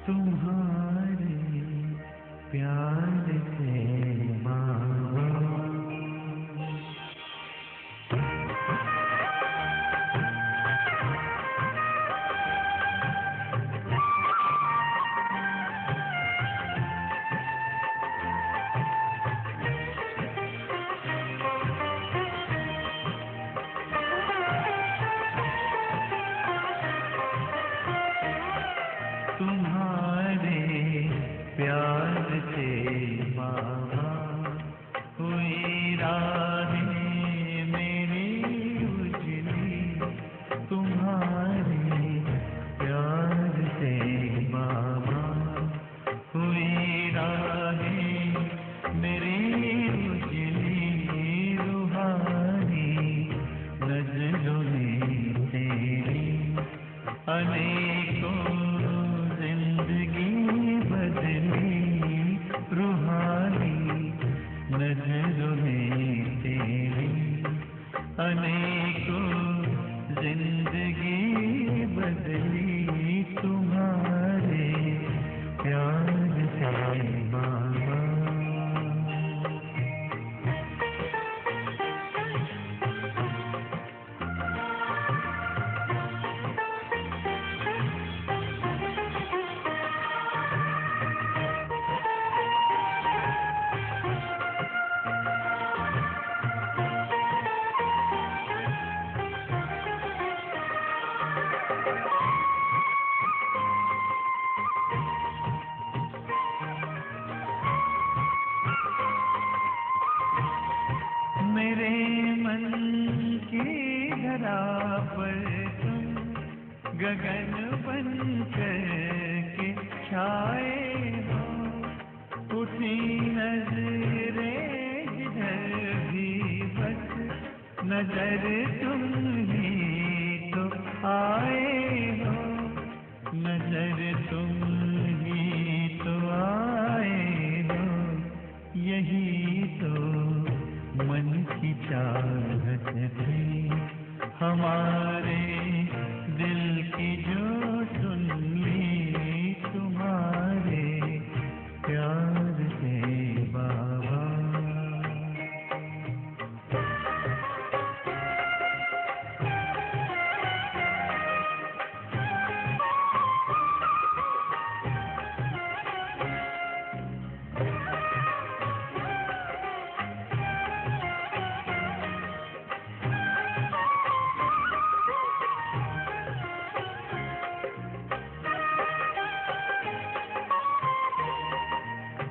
तुम्हारे प्यार से बाबा तुम्हारे प्यार से बाबा हुई राहें मेरी उजली। तुम्हारे प्यार से बाबा हुई राहें मेरी उजली। रूहानी नजरों में तेरी अनेकों जिंदगी बदली। रूहानी नजरों में तेरी अनेकों जिंदगी बदली। तुम्हारे प्यार से बाबा मेरे मन की धरा पर तुम गगन बन के छाए हो। उठी नजरें जिधर भी बस नजर तुम ही तो आए हो। नजर तुम ही तो आए हो। यही तो मन की चाहत थी हमारे दिल की जो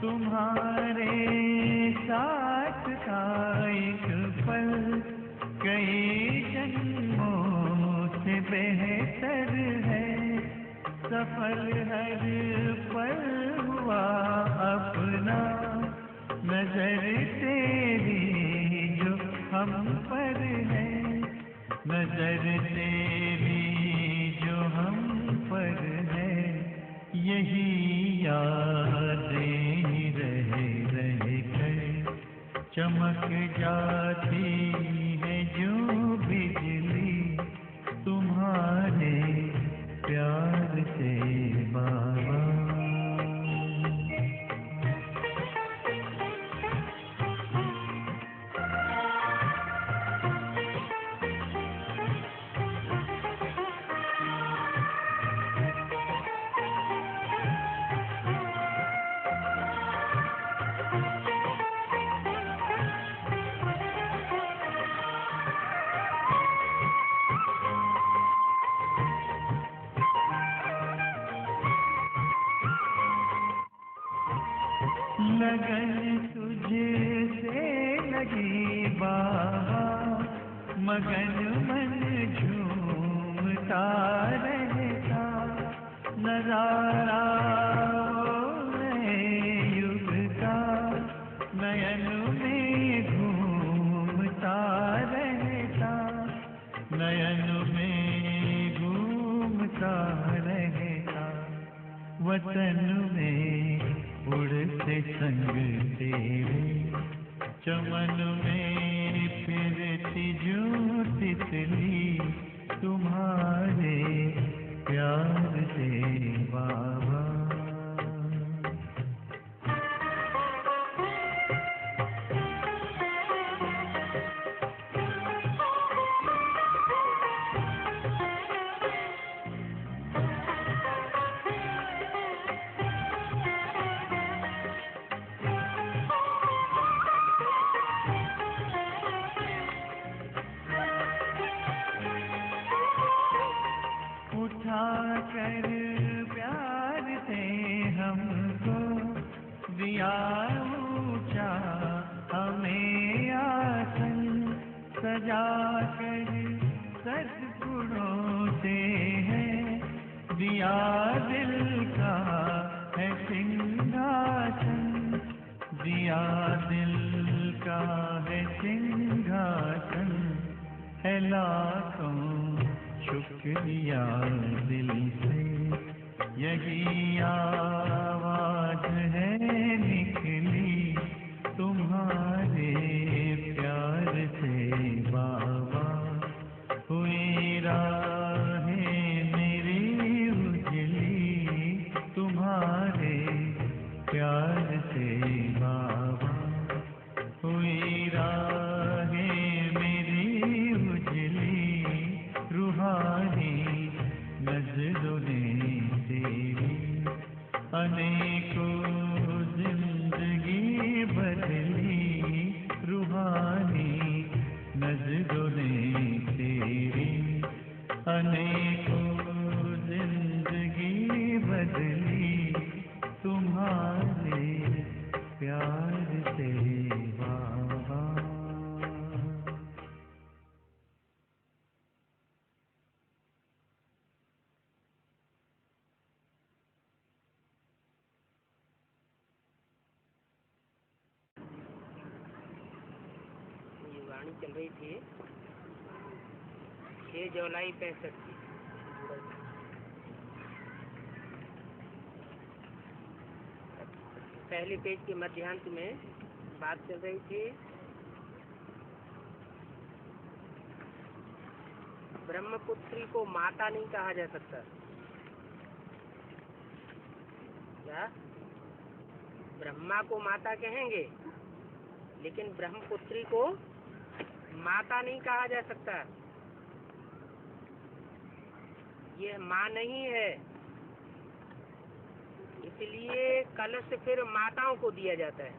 तुम्हारे साथ का एक पल कई जन्मों से बेहतर है। सफल हर पल हुआ अपना, नजर तेरी जो हम पर है, नजर तेरी जो हम पर है। यही यादें रह रह कर चमक जाती है जो बिजली तुम्हारे प्यार से बाबा। लगन तुझसे लगी बाबा, मगन मन झूमता रहता। नजारा युग का नयन में घूमता रहता, नयन में घूमता रहता। वतन में उड़ते संग तेरे, चमन में फिरती जो तितली तुम्हारे प्यार से बाबा। उठा कर प्यार से हमको दिया ऊंचा हमें आसन, सजा कर सद्गुणों से है दिया दिल का है सिंहासन, दिया दिल का है सिंहासन। है लाखों शुक्रिया दिल से, यही आवाज है निकली तुम्हारे प्यार से बाबा। हुई राहें मेरी उजली तुम्हारे प्यार से बाबा। हुई राहें मेरी उजली रूहानी नजरों ने तेरी, अनेकों जिंदगी बदली रूहानी नजरों ने तेरी, अनेकों जिंदगी बदली तुम्हारे प्यार से बाबा। वाणी चल रही थी 6 जुलाई 65 की। पहले पेज के मध्यांत में बात चल रही थी ब्रह्मपुत्री को माता नहीं कहा जा सकता। क्या? ब्रह्मा को माता कहेंगे, लेकिन ब्रह्मपुत्री को माता नहीं कहा जा सकता। यह माँ नहीं है, इसलिए कलश फिर माताओं को दिया जाता है।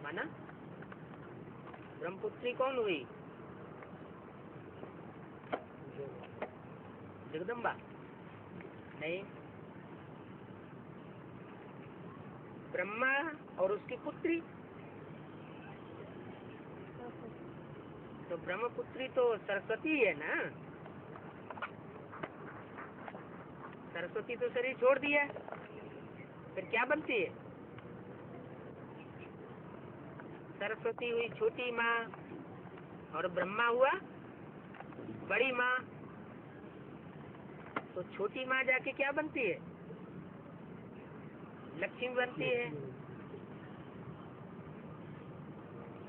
माना ब्रह्मपुत्री कौन हुई? जगदम्बा नहीं, ब्रह्मा और उसकी पुत्री। तो ब्रह्मपुत्री तो सरस्वती है ना। सरस्वती तो शरीर छोड़ दिया, फिर क्या बनती है? सरस्वती हुई छोटी माँ और ब्रह्मा हुआ बड़ी माँ। तो छोटी माँ जाके क्या बनती है? लक्ष्मी बनती है।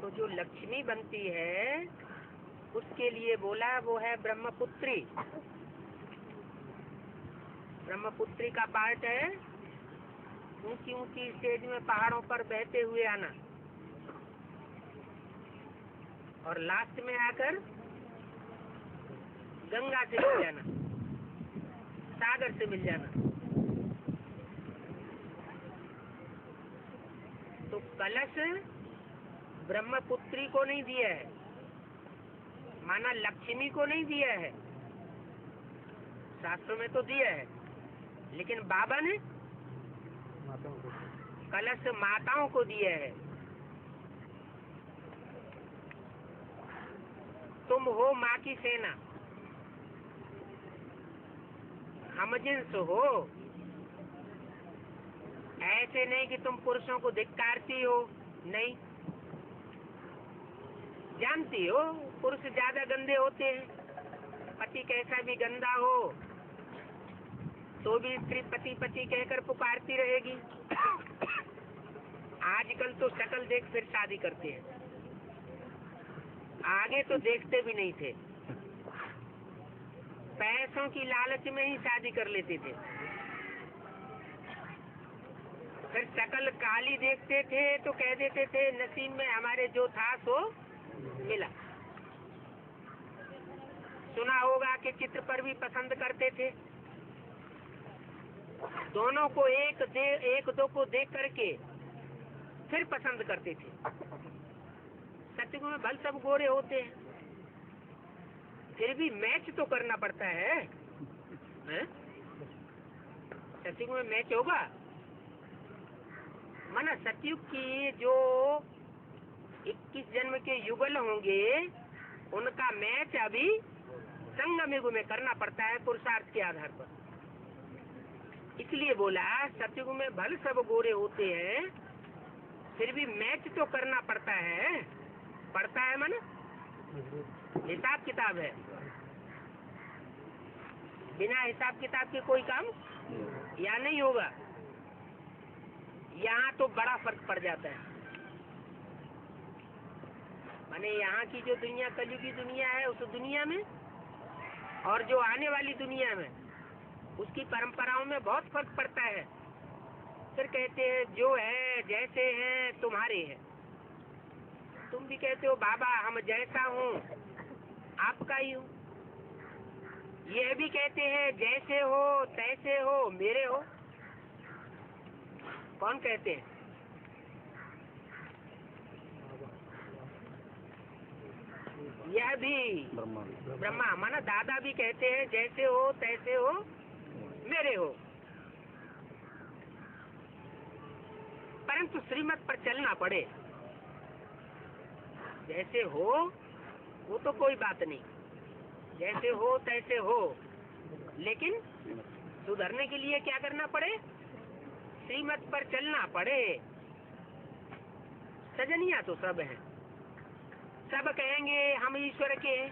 तो जो लक्ष्मी बनती है उसके लिए बोला वो है ब्रह्मपुत्री। ब्रह्मपुत्री का पार्ट है ऊंची ऊंची स्टेज में पहाड़ों पर बहते हुए आना और लास्ट में आकर गंगा से मिल जाना, सागर से मिल जाना। तो कलश ब्रह्मपुत्री को नहीं दिया है, माना लक्ष्मी को नहीं दिया है। शास्त्रों में तो दिया है, लेकिन बाबा ने कलश माताओं को दिया है। तुम हो माँ की सेना, हम जिन्स हो। ऐसे नहीं कि तुम पुरुषों को धिक्कारती हो, नहीं। जानती हो पुरुष ज्यादा गंदे होते हैं। पति कैसा भी गंदा हो तो भी स्त्री पति पति कहकर पुकारती रहेगी। आजकल तो शक्ल देख फिर शादी करते हैं, आगे तो देखते भी नहीं थे। पैसों की लालच में ही शादी कर लेते थे। फिर शक्ल काली देखते थे तो कह देते थे नसीब में हमारे जो था सो मिला। सुना होगा कि चित्र पर भी पसंद करते थे। दोनों को एक दो को देख करके फिर पसंद करते थे। सत्युग में भल सब गोरे होते हैं, फिर भी मैच तो करना पड़ता है, हैं? सत्युग में मैच होगा। माना सत्युग की जो 21 जन्म के युगल होंगे उनका मैच अभी संगम युग में करना पड़ता है पुरुषार्थ के आधार पर। इसलिए बोला सत्युग में भल सब गोरे होते हैं, फिर भी मैच तो करना पड़ता है। पड़ता है मन हिसाब किताब है, बिना हिसाब किताब के कोई काम या नहीं होगा। यहाँ तो बड़ा फर्क पड़ जाता है। माने यहाँ की जो दुनिया कलयुगी दुनिया है उस दुनिया में और जो आने वाली दुनिया में उसकी परंपराओं में बहुत फर्क पड़ता है। फिर कहते हैं जो है जैसे हैं तुम्हारे हैं। तुम भी कहते हो बाबा हम जैसा हूँ आपका ही हूँ। ये भी कहते हैं जैसे हो तैसे हो मेरे हो। कौन कहते हैं? यह भी ब्रह्मा माना दादा भी कहते हैं जैसे हो तैसे हो मेरे हो। परंतु श्रीमत पर चलना पड़े। जैसे हो वो तो कोई बात नहीं, जैसे हो तैसे हो, लेकिन सुधरने के लिए क्या करना पड़े? श्रीमत पर चलना पड़े। सजनिया तो सब हैं, सब कहेंगे हम ईश्वर के हैं,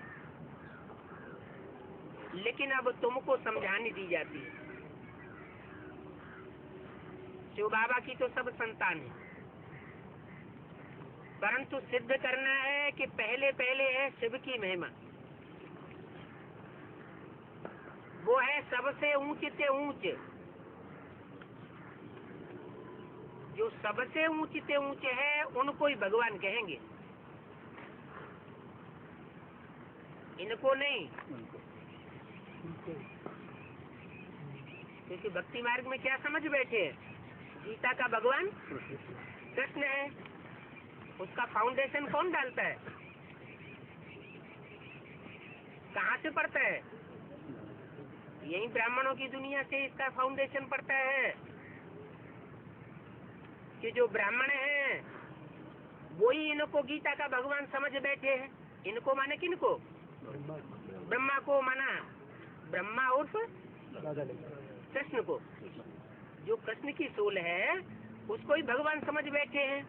लेकिन अब तुमको समझानी दी जाती है। शिव बाबा की तो सब संतान है, परंतु सिद्ध करना है कि पहले पहले है शिव की महिमा। वो है सबसे ऊंचते ऊंच। जो सबसे ऊंचते ऊंचे है उनको ही भगवान कहेंगे, इनको नहीं। क्योंकि भक्ति मार्ग में क्या समझ बैठे हैं? गीता का भगवान कृष्ण है, उसका फाउंडेशन कौन डालता है? कहाँ से पड़ता है? यही ब्राह्मणों की दुनिया से इसका फाउंडेशन पड़ता है। कि जो ब्राह्मण हैं वो ही इनको गीता का भगवान समझ बैठे हैं। इनको माने किनको? ब्रह्मा को माना, ब्रह्मा उर्फ कृष्ण को। जो कृष्ण की सोल है उसको ही भगवान समझ बैठे हैं,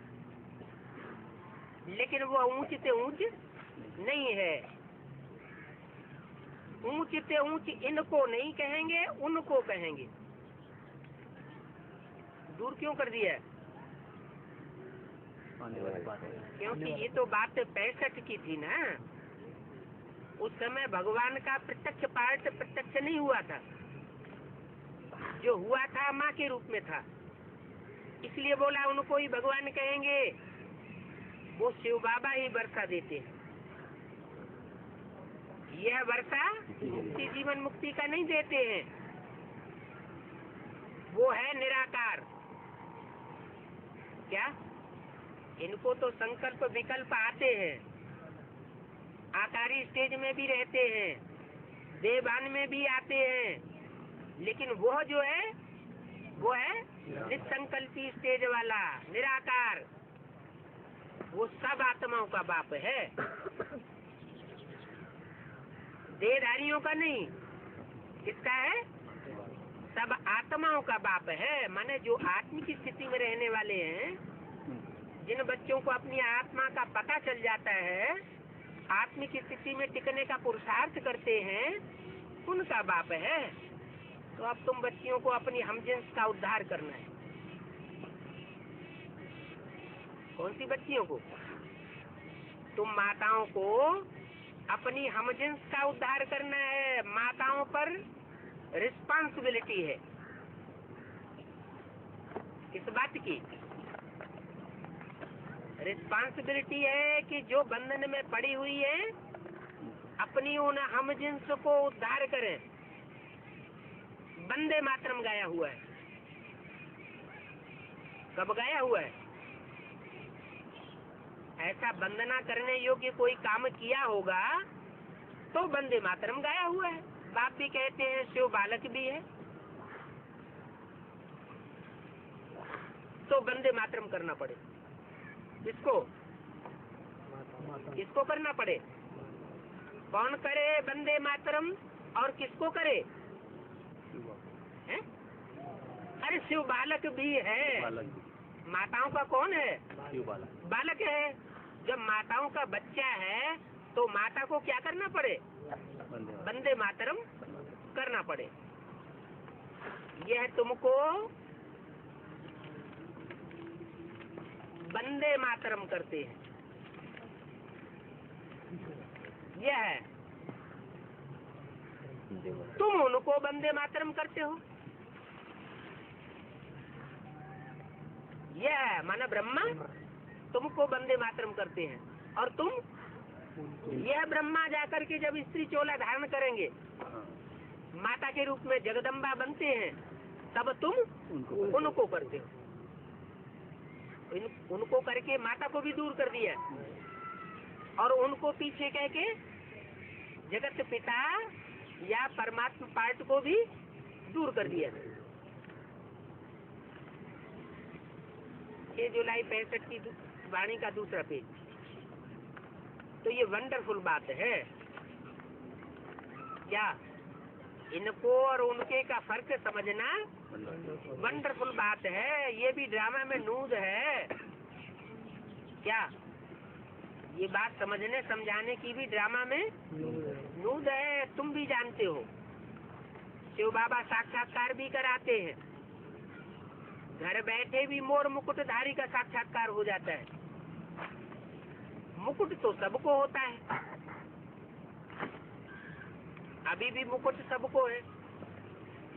लेकिन वो ऊंच से ऊंच नहीं है। ऊंच से ऊंच इनको नहीं कहेंगे, उनको कहेंगे। दूर क्यों कर दिया? क्योंकि ये तो बात 65 की थी ना। उस समय भगवान का प्रत्यक्ष पार्ट प्रत्यक्ष नहीं हुआ था। जो हुआ था माँ के रूप में था, इसलिए बोला उनको ही भगवान कहेंगे। वो शिव बाबा ही वर्षा देते हैं। यह वर्षा मुक्ति जीवन मुक्ति का नहीं देते हैं, वो है निराकार। क्या? इनको तो संकल्प विकल्प आते हैं, आकारी स्टेज में भी रहते हैं, देवान में भी आते हैं, लेकिन वो जो है वो है निसंकल्पी स्टेज वाला निराकार। वो सब आत्माओं का बाप है, देहधारियों का नहीं। किसका है? सब आत्माओं का बाप है। माने जो आत्मिक स्थिति में रहने वाले हैं, जिन बच्चों को अपनी आत्मा का पता चल जाता है, आत्मिक स्थिति में टिकने का पुरुषार्थ करते हैं, उनका बाप है। तो अब तुम बच्चियों को अपनी हमजिन्स का उद्धार करना है। कौन सी बच्चियों को? तुम माताओं को अपनी हमजिन्स का उद्धार करना है। माताओं पर रिस्पांसिबिलिटी है। किस बात की रिस्पांसिबिलिटी है? कि जो बंधन में पड़ी हुई है, अपनी उन हमजिन्स को उद्धार करें। वंदे मातरम गाया हुआ है। कब गाया हुआ है? ऐसा वंदना करने योग्य कोई काम किया होगा तो वंदे मातरम गाया हुआ है। बाप भी कहते हैं, शिव बालक भी है, तो वंदे मातरम करना पड़े। किसको? किसको करना पड़े? कौन करे वंदे मातरम और किसको करे? हैं? अरे शिव बालक भी है। माताओं का कौन है? बालक है। जब माताओं का बच्चा है तो माता को क्या करना पड़े? वंदे मातरम करना पड़े। यह तुमको वंदे मातरम करते हैं। यह है, तुम उनको वंदे मातरम करते हो। यह माना ब्रह्मा तुमको वंदे मातरम करते हैं, और तुम यह ब्रह्मा जाकर के जब स्त्री चोला धारण करेंगे, माता के रूप में जगदम्बा बनते हैं, तब तुम उनको करते हो। उनको करके माता को भी दूर कर दिया, और उनको पीछे कह के जगत पिता या परमात्मा पार्ट को भी दूर कर दिया। 6 जुलाई 65 की वाणी का दूसरा पेज। तो ये वंडरफुल बात है। क्या? इनको और उनके का फर्क समझना वंडरफुल बात है। ये भी ड्रामा में नूद है। क्या? ये बात समझने समझाने की भी ड्रामा में नूद है। तुम भी जानते हो, शिव बाबा साक्षात्कार भी कराते हैं। घर बैठे भी मोर मुकुटधारी का साक्षात्कार हो जाता है। मुकुट तो सबको होता है, अभी भी मुकुट सबको है,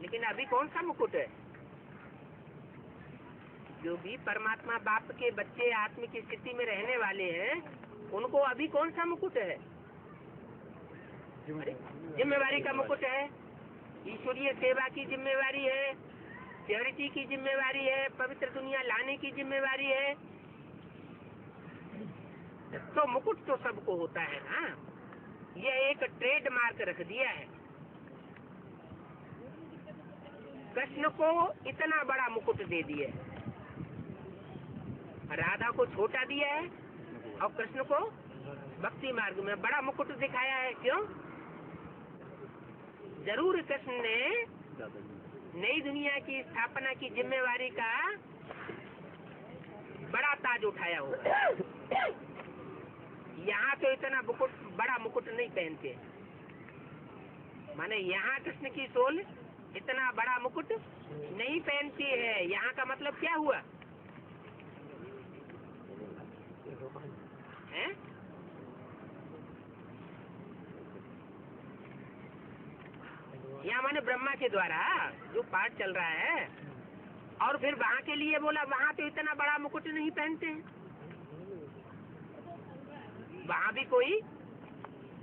लेकिन अभी कौन सा मुकुट है? जो भी परमात्मा बाप के बच्चे आत्मिक स्थिति में रहने वाले हैं, उनको अभी कौन सा मुकुट है? जिम्मेवारी का मुकुट है, ईश्वरीय सेवा की जिम्मेवारी है, चैरिटी की जिम्मेवारी है, पवित्र दुनिया लाने की जिम्मेवारी है। तो मुकुट तो सबको होता है ना। यह एक ट्रेडमार्क रख दिया है। कृष्ण को इतना बड़ा मुकुट दे दिया है। राधा को छोटा दिया है और कृष्ण को भक्ति मार्ग में बड़ा मुकुट दिखाया है। क्यों? जरूर कृष्ण ने नई दुनिया की स्थापना की जिम्मेवारी का बड़ा ताज उठाया होगा। यहाँ तो इतना बड़ा मुकुट नहीं पहनते, माने यहाँ कृष्ण की सोल इतना बड़ा मुकुट नहीं पहनती है। यहाँ का मतलब क्या हुआ है? यहाँ माने ब्रह्मा के द्वारा जो पाठ चल रहा है, और फिर वहाँ के लिए बोला वहाँ तो इतना बड़ा मुकुट नहीं पहनते हैं, वहाँ भी कोई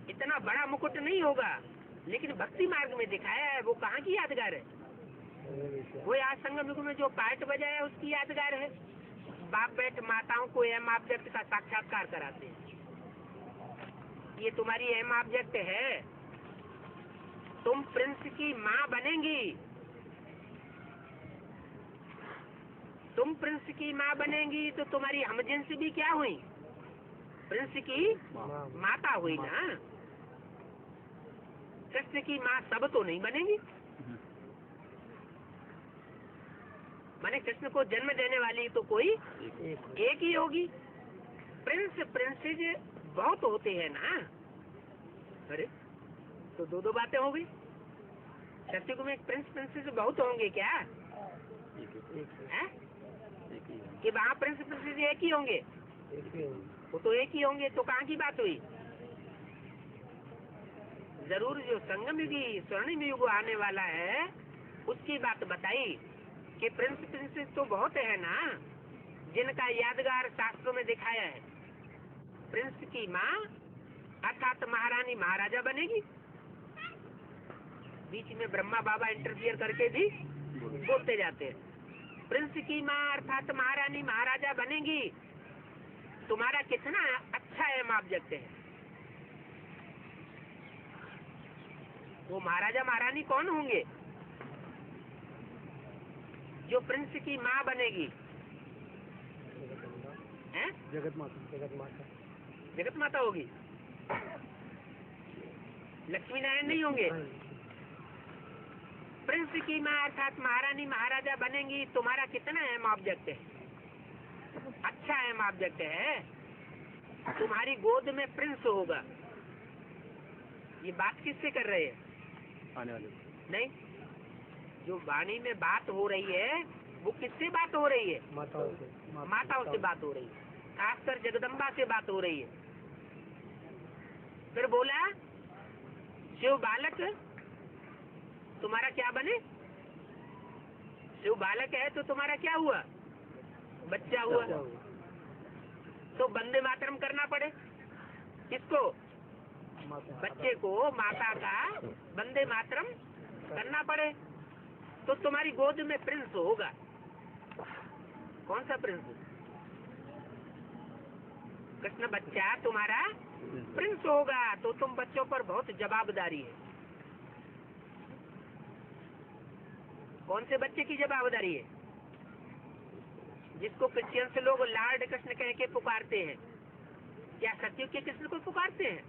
इतना बड़ा मुकुट नहीं होगा, लेकिन भक्ति मार्ग में दिखाया है। वो कहाँ की यादगार है? वो आज संगम युग में जो पाठ बजाया उसकी यादगार है। बाप बैठ माताओं को एम ऑब्जेक्ट का साक्षात्कार कराते हैं। ये तुम्हारी एम ऑब्जेक्ट है, तुम प्रिंस की माँ बनेंगी। तुम प्रिंस की माँ बनेंगी तो तुम्हारी हमजिन्स भी क्या हुई? प्रिंस की माता हुई ना। कृष्ण की माँ सब तो नहीं बनेगी, माने कृष्ण को जन्म देने वाली तो कोई एक ही होगी। प्रिंस प्रिंसेज बहुत होते हैं ना। अरे तो दो दो बातें हो गई। सत्युग में प्रिंस प्रिंसेस बहुत होंगे क्या? है? कि वहाँ प्रिंस प्रिंसेस एक ही होंगे? वो तो एक ही होंगे, तो कहाँ की बात हुई? जरूर जो संगम युगी स्वर्णिम युग आने वाला है उसकी बात बताई कि प्रिंस प्रिंसेस तो बहुत है ना, जिनका यादगार शास्त्रों में दिखाया है। प्रिंस की माँ अर्थात महारानी महाराजा बनेगी। बीच में ब्रह्मा बाबा इंटरफियर करके भी बोलते जाते हैं। प्रिंस की माँ अर्थात महारानी महाराजा बनेगी। तुम्हारा कितना अच्छा एम ऑब्जेक्ट है। वो महाराजा महारानी कौन होंगे? जो प्रिंस की माँ बनेगी। हैं? जगत माता, जगत माता, जगत माता होगी। लक्ष्मी नारायण नहीं होंगे। प्रिंस की माँ अर्थात महारानी महाराजा बनेंगी। तुम्हारा कितना एम ऑब्जेक्ट है? अच्छा एम ऑब्जेक्ट है। तुम्हारी गोद में प्रिंस होगा। ये बात किससे कर रहे हैं? आने वाले नहीं, जो वाणी में बात हो रही है वो किससे बात हो रही है? माताओं से बात हो रही है, खासकर जगदम्बा से बात हो रही है। फिर बोला शिव बालक तुम्हारा क्या बने? शिव बालक है तो तुम्हारा क्या हुआ? बच्चा हुआ। तो वंदे मातरम करना पड़े। किसको? बच्चे को माता का वंदे मातरम करना पड़े। तो तुम्हारी गोद में प्रिंस होगा। कौन सा प्रिंस? कृष्ण बच्चा तुम्हारा प्रिंस होगा। तो तुम बच्चों पर बहुत जवाबदारी है। कौन से बच्चे की जवाबदारी है? जिसको क्रिश्चियंस लोग लॉर्ड कृष्ण कह के पुकारते हैं। क्या सत्युग के कृष्ण को पुकारते हैं?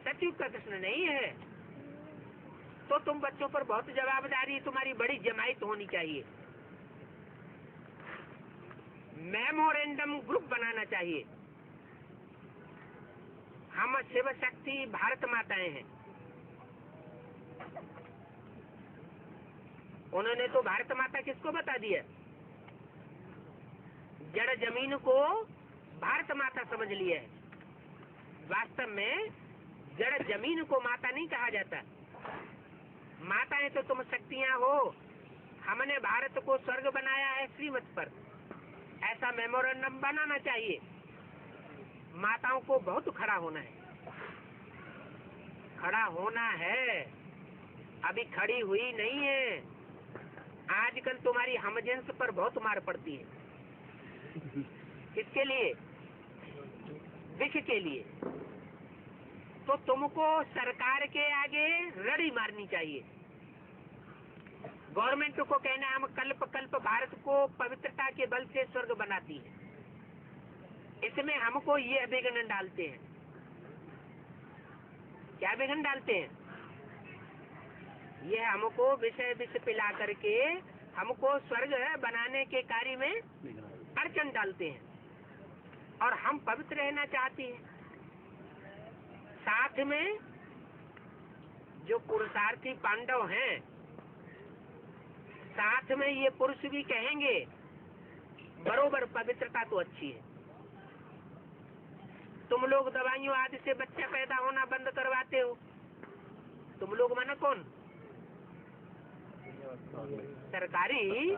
सत्युग का कृष्ण नहीं है। तो तुम बच्चों पर बहुत जवाबदारी, तुम्हारी बड़ी जमायत होनी चाहिए। मेमोरेंडम ग्रुप बनाना चाहिए। हम शिव शक्ति भारत माताएं हैं। उन्होंने तो भारत माता किसको बता दिया? जड़ जमीन को भारत माता समझ लिया है। वास्तव में जड़ जमीन को माता नहीं कहा जाता। माताएं तो तुम शक्तियां हो। हमने भारत को स्वर्ग बनाया है श्रीमत पर। ऐसा मेमोरेंडम बनाना चाहिए। माताओं को बहुत खड़ा होना है। खड़ा होना है। अभी खड़ी हुई नहीं है। आजकल तुम्हारी हमजिन्स पर बहुत मार पड़ती है। किसके लिए? विख के लिए। तो तुमको सरकार के आगे रड़ी मारनी चाहिए। गवर्नमेंट को कहना हम कल्प कल्प भारत को पवित्रता के बल से स्वर्ग बनाती है। इसमें हमको ये विघ्न डालते हैं। क्या विघ्न डालते हैं? ये हमको विषय विष पिला करके हमको स्वर्ग बनाने के कार्य में अड़चन डालते हैं, और हम पवित्र रहना चाहते हैं। साथ में जो पुरुषार्थी पांडव हैं, साथ में ये पुरुष भी कहेंगे बरोबर पवित्रता तो अच्छी है। तुम लोग दवाइयों आदि से बच्चा पैदा होना बंद करवाते हो। तुम लोग माना कौन? सरकारी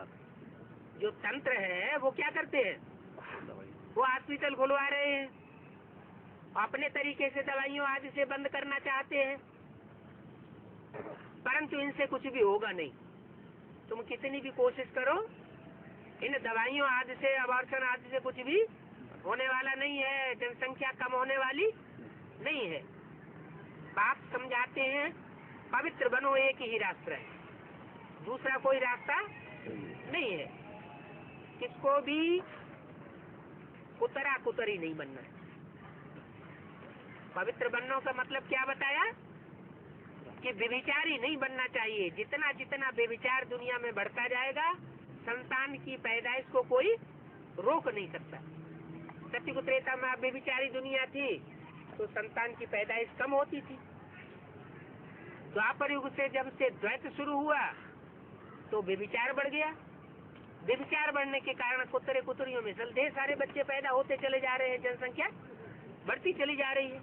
जो तंत्र है वो क्या करते हैं? वो हॉस्पिटल खुलवा रहे हैं, अपने तरीके से दवाइयों आदि से बंद करना चाहते हैं, परंतु इनसे कुछ भी होगा नहीं। तुम कितनी भी कोशिश करो, इन दवाइयों आदि से, अबॉर्शन आदि से कुछ भी होने वाला नहीं है। जनसंख्या कम होने वाली नहीं है। बाप समझाते हैं पवित्र बनो, एक ही रास्ता है, दूसरा कोई रास्ता नहीं है। किसको भी कुतरा कुतरी नहीं बनना है। पवित्र बनने का मतलब क्या बताया? कि व्यभिचारी नहीं बनना चाहिए। जितना जितना व्यभिचार दुनिया में बढ़ता जाएगा, संतान की पैदाइश को कोई रोक नहीं सकता। सत्युग त्रेता में व्यभिचारी दुनिया थी तो संतान की पैदाइश कम होती थी। द्वापर युग से जब से द्वैत शुरू हुआ तो व्यभिचार बढ़ गया। व्यभिचार बढ़ने के कारण कुतरे कुतरियों में ढेर सारे बच्चे पैदा होते चले जा रहे हैं, जनसंख्या बढ़ती चली जा रही है।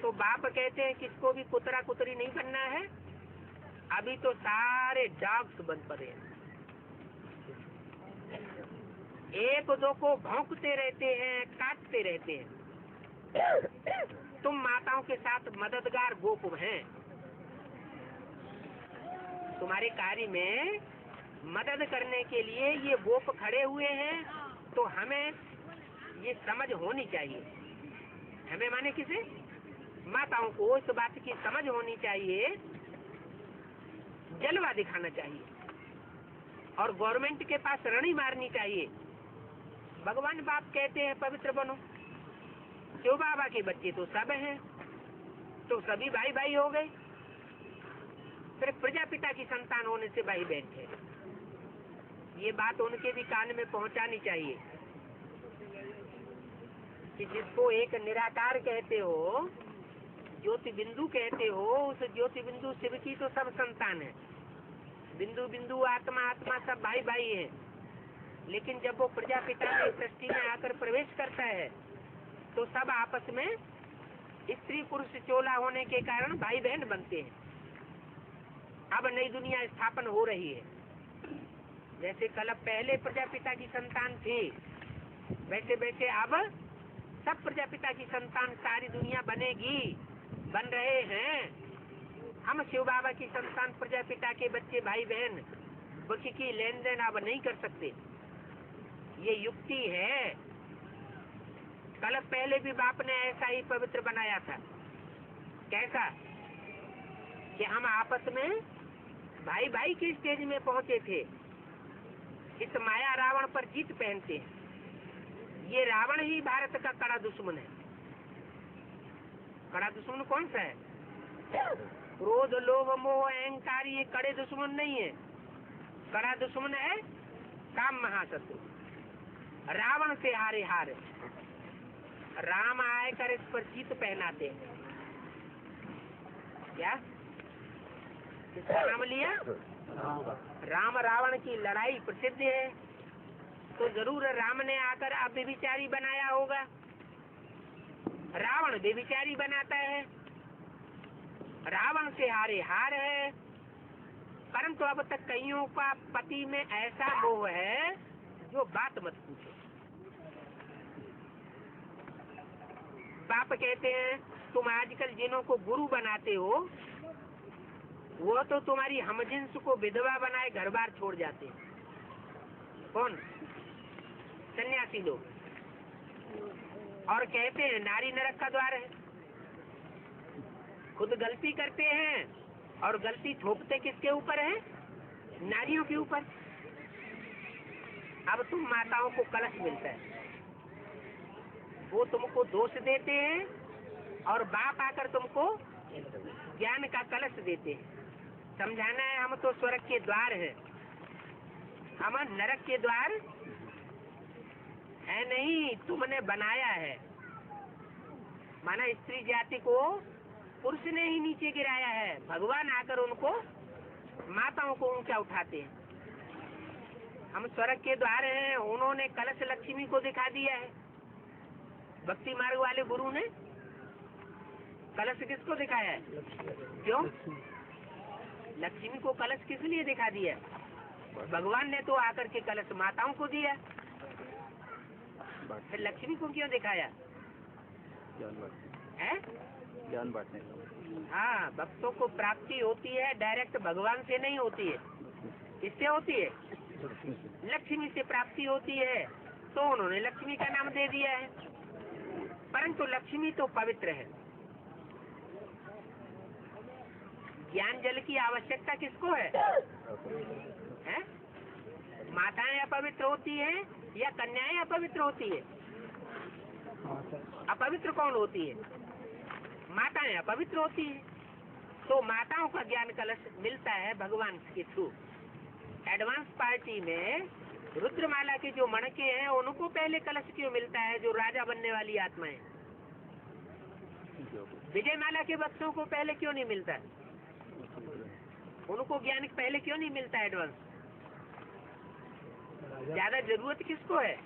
तो बाप कहते हैं किसको भी कुतरा कुतरी नहीं बनना है। अभी तो सारे डॉग्स बन पड़े हैं, एक दो को भौंकते रहते हैं, काटते रहते हैं। तुम माताओं के साथ मददगार गोप हैं, तुम्हारे कार्य में मदद करने के लिए ये गोप खड़े हुए हैं। तो हमें ये समझ होनी चाहिए, हमें माने किसे? माताओं को इस बात की समझ होनी चाहिए, जलवा दिखाना चाहिए, और गवर्नमेंट के पास रणी मारनी चाहिए। भगवान बाप कहते हैं पवित्र बनो। शिव बाबा के बच्चे तो सब हैं, तो सभी भाई भाई हो गए। फिर प्रजापिता की संतान होने से भाई बहन थे। ये बात उनके भी कान में पहुंचानी चाहिए कि जिसको एक निराकार कहते हो, ज्योति बिंदु कहते हो, उस ज्योति बिंदु शिव की तो सब संतान है। बिंदु बिंदु आत्मा आत्मा सब भाई भाई है। लेकिन जब वो प्रजापिता की सृष्टि में आकर प्रवेश करता है तो सब आपस में स्त्री पुरुष चोला होने के कारण भाई बहन बनते हैं। अब नई दुनिया स्थापन हो रही है। जैसे कल पहले प्रजापिता की संतान थी, वैसे वैसे अब सब प्रजापिता की संतान सारी दुनिया बनेगी, बन रहे हैं। हम शिव बाबा की संतान प्रजापिता के बच्चे भाई बहन बुद्धि की लेन देन अब नहीं कर सकते। ये युक्ति है। कल पहले भी बाप ने ऐसा ही पवित्र बनाया था। कैसा? कि हम आपस में भाई भाई के स्टेज में पहुंचे थे। इस माया रावण पर जीत पहनते हैं। ये रावण ही भारत का कड़ा दुश्मन है। कड़ा दुश्मन कौन सा है? क्रोध लोभ मोह अहंकार, ये कड़े दुश्मन नहीं है। कड़ा दुश्मन है काम महाशत्रु। रावण से हारे हार। राम आकर इस पर जीत पहनाते हैं। क्या किसका नाम लिया? राम रावण की लड़ाई प्रसिद्ध है, तो जरूर राम ने आकर अब व्यभिचारी बनाया होगा। रावण व्यभिचारी बनाता है, रावण से हारे हार है। परंतु अब तक कईयों का पति में ऐसा मोह है जो बात मत पूछो। बाप कहते हैं तुम आजकल जिन्हों को गुरु बनाते हो वो तो तुम्हारी हमजिन्स को विधवा बनाए घर बार छोड़ जाते हैं। कौन? सन्यासी लोग। और कहते हैं नारी नरक का द्वार है। खुद गलती करते हैं और गलती थोपते किसके ऊपर है? नारियों के ऊपर। अब तुम माताओं को कलश मिलता है, वो तुमको दोष देते हैं और बाप आकर तुमको ज्ञान का कलश देते हैं। समझाना है हम तो स्वर्ग के द्वार हैं, हम नरक के द्वार है नहीं, तुमने बनाया है। माना स्त्री जाति को पुरुष ने ही नीचे गिराया है, भगवान आकर उनको माताओं को ऊंचा उठाते हैं। हम स्वर्ग के द्वार हैं, उन्होंने कलश लक्ष्मी को दिखा दिया है। भक्ति मार्ग वाले गुरु ने कलश किसको दिखाया है? क्यों? लक्ष्मी को कलश किस लिए दिखा दिया? भगवान ने तो आकर के कलश माताओं को दिया, फिर लक्ष्मी को क्यों दिखाया? है ज्ञान बांटने। हाँ, भक्तों को प्राप्ति होती है डायरेक्ट भगवान से नहीं होती है। किससे होती है? लक्ष्मी से प्राप्ति होती है, तो उन्होंने लक्ष्मी का नाम दे दिया है। परंतु लक्ष्मी तो पवित्र है। ज्ञान जल की आवश्यकता किसको है? माताएं अपवित्र होती हैं या कन्याएं अपवित्र होती है? अपवित्र कौन होती है? माताएं अपवित्र होती है। तो माताओं का ज्ञान कलश मिलता है भगवान के थ्रू। एडवांस पार्टी में रुद्रमाला के जो मणके हैं उनको पहले कलश क्यों मिलता है, जो राजा बनने वाली आत्माएं? विजयमाला के बच्चों को पहले क्यों नहीं मिलता? उनको ज्ञान पहले क्यों नहीं मिलता एडवांस? ज्यादा जरूरत किसको है?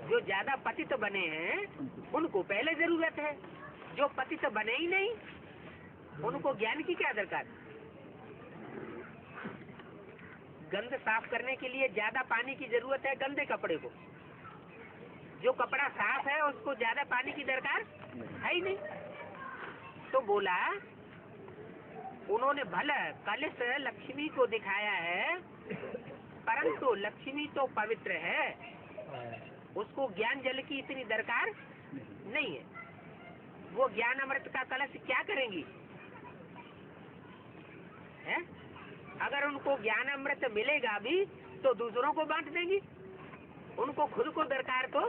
जो ज्यादा पतित बने हैं उनको पहले जरूरत है। जो पतित बने ही नहीं उनको ज्ञान की क्या दरकार? गंद साफ करने के लिए ज्यादा पानी की जरूरत है गंदे कपड़े को। जो कपड़ा साफ है उसको ज्यादा पानी की दरकार है ही नहीं। तो बोला उन्होंने भला कलश लक्ष्मी को दिखाया है, परंतु लक्ष्मी तो पवित्र है, उसको ज्ञान जल की इतनी दरकार नहीं है। वो ज्ञान अमृत का कलश क्या करेंगी? है? अगर उनको ज्ञान अमृत मिलेगा भी तो दूसरों को बांट देंगी, उनको खुद को दरकार तो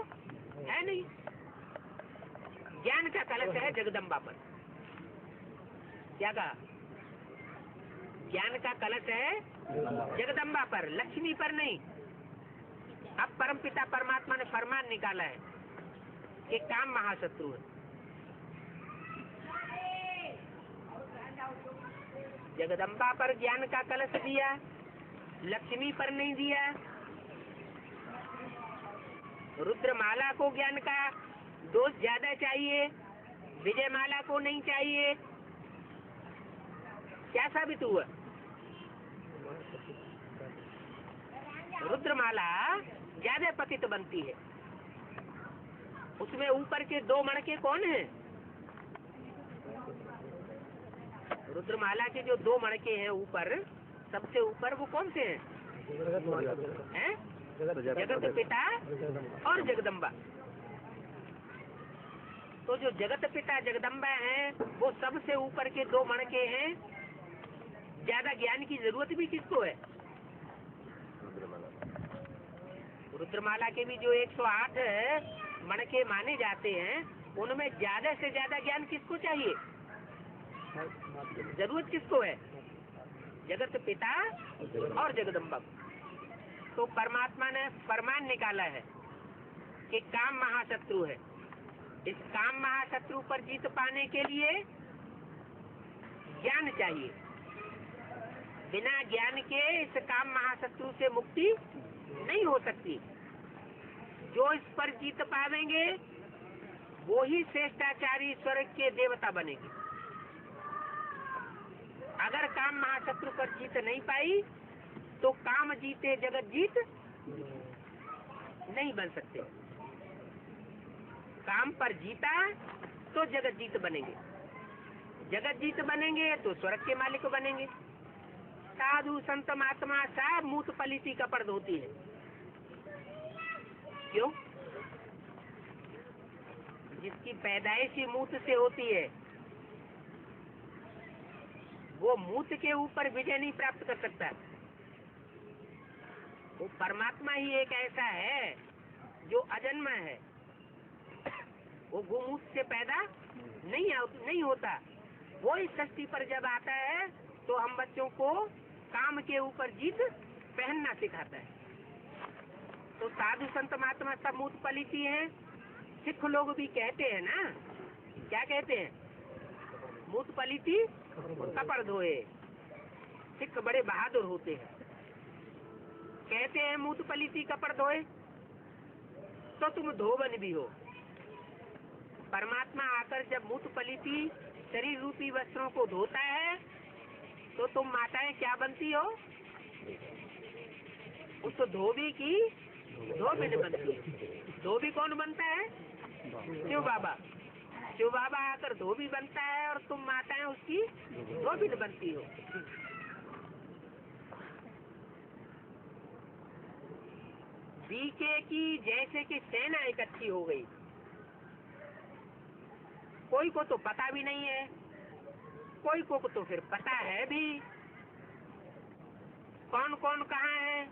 है नहीं। ज्ञान का कलश है जगदम्बा पर। क्या कहा? ज्ञान का कलश है जगदम्बा पर, लक्ष्मी पर नहीं। अब परमपिता परमात्मा ने फरमान निकाला है कि काम महाशत्रु है। जगदम्बा पर ज्ञान का कलश दिया, लक्ष्मी पर नहीं दिया। रुद्रमाला को ज्ञान का दोष ज्यादा चाहिए, विजयमाला को नहीं चाहिए। क्या साबित हुआ? रुद्रमाला ज्यादा पतित बनती है। उसमें ऊपर के दो मणके कौन हैं? रुद्रमाला के जो दो मणके हैं ऊपर, सबसे ऊपर, वो कौन से हैं? जगत पिता और जगदम्बा। तो जो जगत पिता जगदम्बा हैं वो सबसे ऊपर के दो मणके हैं। ज्यादा ज्ञान की जरूरत भी किसको है? रुद्रमाला के भी जो 108 मणके माने जाते हैं, उनमें ज्यादा से ज्यादा ज्ञान किसको चाहिए? जरूरत किसको है? जगत पिता और जगदम्बा। तो परमात्मा ने फरमान निकाला है कि काम महाशत्रु है। इस काम महाशत्रु पर जीत पाने के लिए ज्ञान चाहिए। बिना ज्ञान के इस काम महाशत्रु से मुक्ति नहीं हो सकती। जो इस पर जीत पावेंगे वो ही श्रेष्ठाचारी स्वर्ग के देवता बनेंगे। अगर काम महाशत्रु पर जीत नहीं पाई तो काम जीते जगत जीत नहीं बन सकते। काम पर जीता तो जगत जीत बनेंगे, जगत जीत बनेंगे तो स्वर्ग के मालिक बनेंगे। साधु संत महात्मा सब मूत पलीती कपड़ धोती है। क्यों? जिसकी पैदाइश ही मूत से होती है, वो मूत के ऊपर विजय नहीं प्राप्त कर सकता। वो परमात्मा ही एक ऐसा है जो अजन्मा है, वो गोमूत से पैदा नहीं होता। वो इस सृष्टि पर जब आता है तो हम बच्चों को काम के ऊपर जीत पहनना सिखाता है। तो साधु संत महात्मा सब मूत पलीती हैं। सिख लोग भी कहते हैं ना, क्या कहते हैं? मूत पलीती कपड़ धोए। सिख बड़े बहादुर होते हैं, कहते हैं मूत पलीती कपड़ धोए। तो तुम धोबन भी हो। परमात्मा आकर जब मूत पलीती शरीर रूपी वस्त्रों को धोता है तो तुम माताएं क्या बनती हो? उस धोबी की धोबिन बनती है। धोबी कौन बनता है? शिव बाबा। शिव बाबा आकर धोबी बनता है और तुम माताएं उसकी धोबिन बनती हो। बीके की जैसे कि सेना इकट्ठी हो गई। कोई को तो पता भी नहीं है, कोई को तो फिर पता है भी। कौन कौन कहाँ है,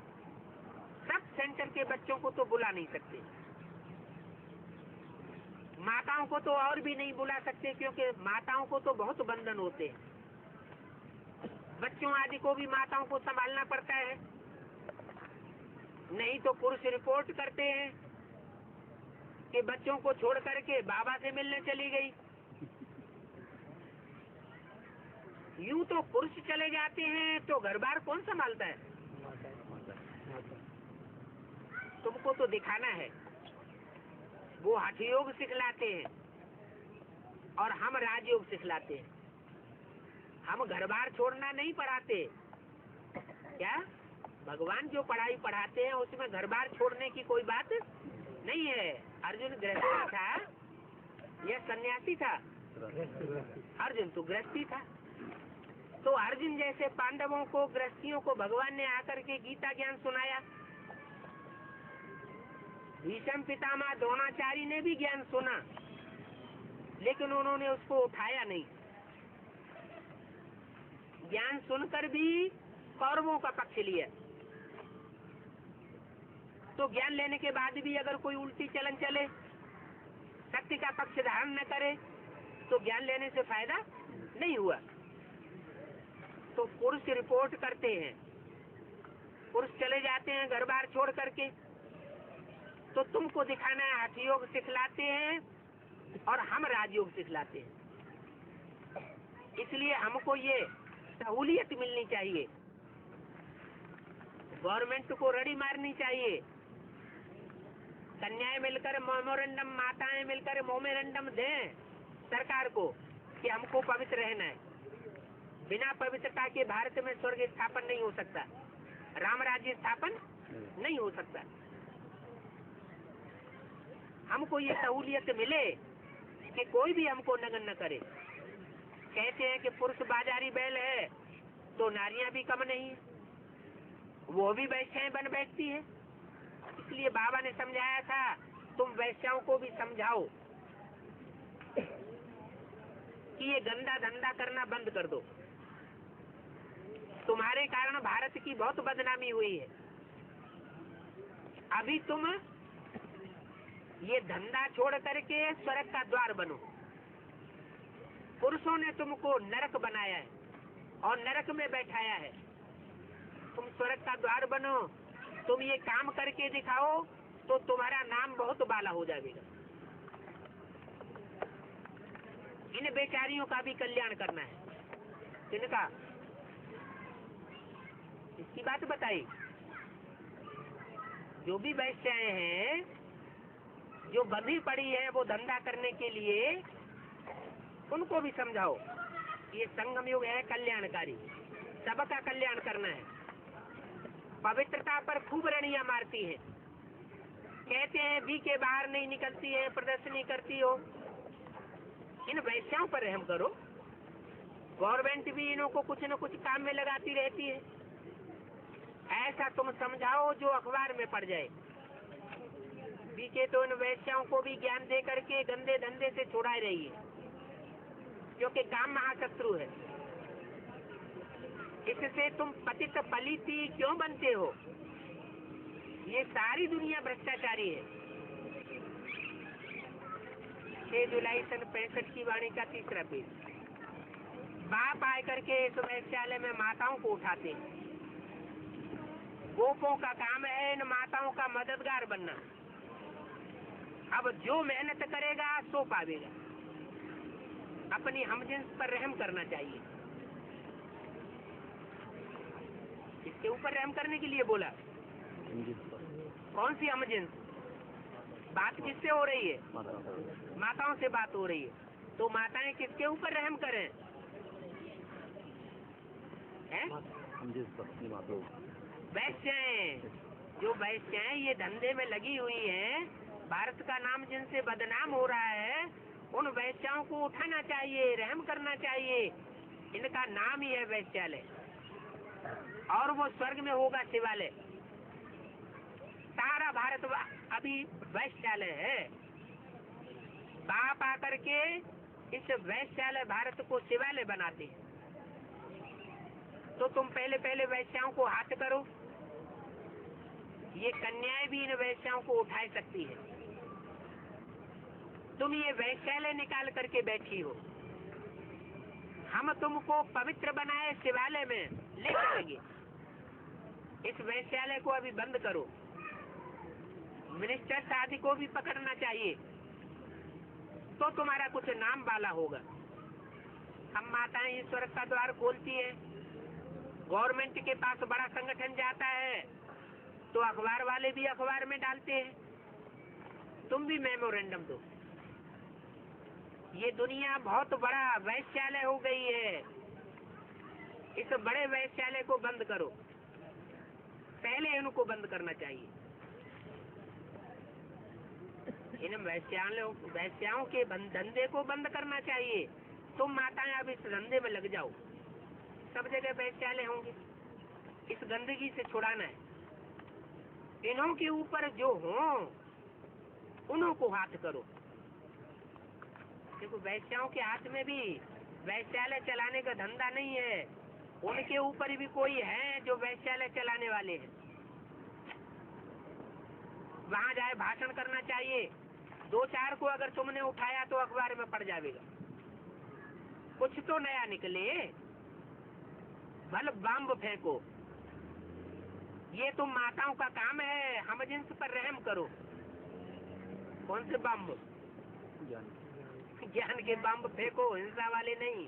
सब सेंटर के बच्चों को तो बुला नहीं सकते। माताओं को तो और भी नहीं बुला सकते, क्योंकि माताओं को तो बहुत बंधन होते हैं। बच्चों आदि को भी माताओं को संभालना पड़ता है। नहीं तो पुरुष रिपोर्ट करते हैं कि बच्चों को छोड़ करके बाबा से मिलने चली गई। यूं तो पुरुष चले जाते हैं तो घर बार कौन संभालता है? तुमको तो दिखाना है। वो हठ योग सिखलाते हैं और हम राजयोग सिखलाते हैं। हम घर बार छोड़ना नहीं पढ़ाते। क्या भगवान जो पढ़ाई पढ़ाते हैं उसमें घर बार छोड़ने की कोई बात नहीं है। अर्जुन गृहस्थी था या सन्यासी था? अर्जुन तो गृहस्थी था। तो अर्जुन जैसे पांडवों को, गृहस्थियों को भगवान ने आकर के गीता ज्ञान सुनाया। भीष्म पितामह द्रोणाचार्य ने भी ज्ञान सुना, लेकिन उन्होंने उसको उठाया नहीं। ज्ञान सुनकर भी कौरवों का पक्ष लिया। तो ज्ञान लेने के बाद भी अगर कोई उल्टी चलन चले, सत्य का पक्ष धारण न करे, तो ज्ञान लेने से फायदा नहीं हुआ। तो पुरुष रिपोर्ट करते हैं, पुरुष चले जाते हैं घर बार छोड़ करके। तो तुमको दिखाना है हठ योग सिखलाते हैं और हम राजयोग सिखलाते हैं। इसलिए हमको ये सहूलियत मिलनी चाहिए, गवर्नमेंट को रड़ी मारनी चाहिए। कन्याएं मिलकर मोमेरेंडम, माताएं मिलकर मोमेरेंडम दें सरकार को कि हमको पवित्र रहना है। बिना पवित्रता के भारत में स्वर्ग स्थापन नहीं हो सकता, राम राज्य स्थापन नहीं हो सकता। हमको ये सहूलियत मिले कि कोई भी हमको नगन न करे। कहते हैं कि पुरुष बाजारी बैल है तो नारियां भी कम नहीं है, वो भी वैश्याएं बन बैठती है। इसलिए बाबा ने समझाया था, तुम वैश्याओं को भी समझाओ कि ये गंदा धंधा करना बंद कर दो। तुम्हारे कारण भारत की बहुत बदनामी हुई है। अभी तुम ये धंधा छोड़ करके स्वर्ग का द्वार बनो। पुरुषों ने तुमको नरक बनाया है और नरक में बैठाया है। तुम स्वर्ग का द्वार बनो, तुम ये काम करके दिखाओ तो तुम्हारा नाम बहुत बाला हो जाएगा। इन बेचारियों का भी कल्याण करना है। इनका इसकी बात बताई। जो भी वैश्याएं हैं, जो बंधी पड़ी है वो धंधा करने के लिए, उनको भी समझाओ ये संगम युग है कल्याणकारी, सबका कल्याण करना है। पवित्रता पर खूब रणियां मारती है, कहते हैं बी के बाहर नहीं निकलती है, प्रदर्शनी करती हो। इन वैश्याओं पर रहम करो। गवर्नमेंट भी इन्हों को कुछ न कुछ काम में लगाती रहती है। ऐसा तुम समझाओ जो अखबार में पड़ जाए। बीके तो इन वैश्याओं को भी ज्ञान दे करके गंदे धंधे से छुड़ाए रही है, क्योंकि काम महाशत्रु है। इससे तुम पतित पलिती क्यों बनते हो? ये सारी दुनिया भ्रष्टाचारी है। 6 जुलाई सन 65 की वाणी का 3रा पेज। बाप आए करके इस वैश्यालय में माताओं को उठाते हैं। गोपों का काम है इन माताओं का मददगार बनना। अब जो मेहनत करेगा सो पावेगा। अपनी हमजिन्स पर रहम करना चाहिए। इसके ऊपर रहम करने के लिए बोला। कौन सी हमजिन्स? बात किससे हो रही है? माताओं से बात हो रही है। तो माताएं किसके ऊपर रहम करें? वैश्याएं, जो वैश्याएं ये धंधे में लगी हुई हैं, भारत का नाम जिनसे बदनाम हो रहा है, उन वैश्याओं को उठाना चाहिए, रहम करना चाहिए। इनका नाम ही है वैश्यालय, और वो स्वर्ग में होगा शिवालय। सारा भारत अभी वैश्यालय है। बाप आकर के इस वैश्यालय भारत को शिवालय बनाते हैं। तो तुम पहले वैश्याओं को हाथ करो। ये कन्याएं भी इन वैश्याओं को उठा सकती है। तुम ये वैश्यालय निकाल करके बैठी हो। हम तुमको पवित्र बनाए शिवालय में ले चलेंगे। इस वैश्यालय को अभी बंद करो। मिनिस्टर आदि को भी पकड़ना चाहिए, तो तुम्हारा कुछ नाम वाला होगा। हम माताएं ईश्वर का द्वार खोलती है। गवर्नमेंट के पास बड़ा संगठन जाता है तो अखबार वाले भी अखबार में डालते हैं। तुम भी मेमोरेंडम दो। ये दुनिया बहुत बड़ा वैश्यालय हो गई है। इस बड़े वैश्यालय को बंद करो। पहले इनको बंद करना चाहिए। इन वैश्याओं के धंधे को बंद करना चाहिए। तुम माताएं अब इस धंधे में लग जाओ। सब जगह वैश्यालय होंगे। इस गंदगी से छुड़ाना है। इन्हों के ऊपर जो हो उन्हों को हाथ करो। देखो, वैश्याओं के हाथ में भी वैश्यालय चलाने का धंधा नहीं है। उनके ऊपर भी कोई है जो वैश्यालय चलाने वाले हैं। वहां जाए भाषण करना चाहिए। 2-4 को अगर तुमने उठाया तो अखबार में पड़ जाएगा। कुछ तो नया निकले। भल बम फेंको। ये तुम माताओं का काम है। हम जिन्स पर रहम करो। कौन से बम? ज्ञान के बम फेंको, हिंसा वाले नहीं।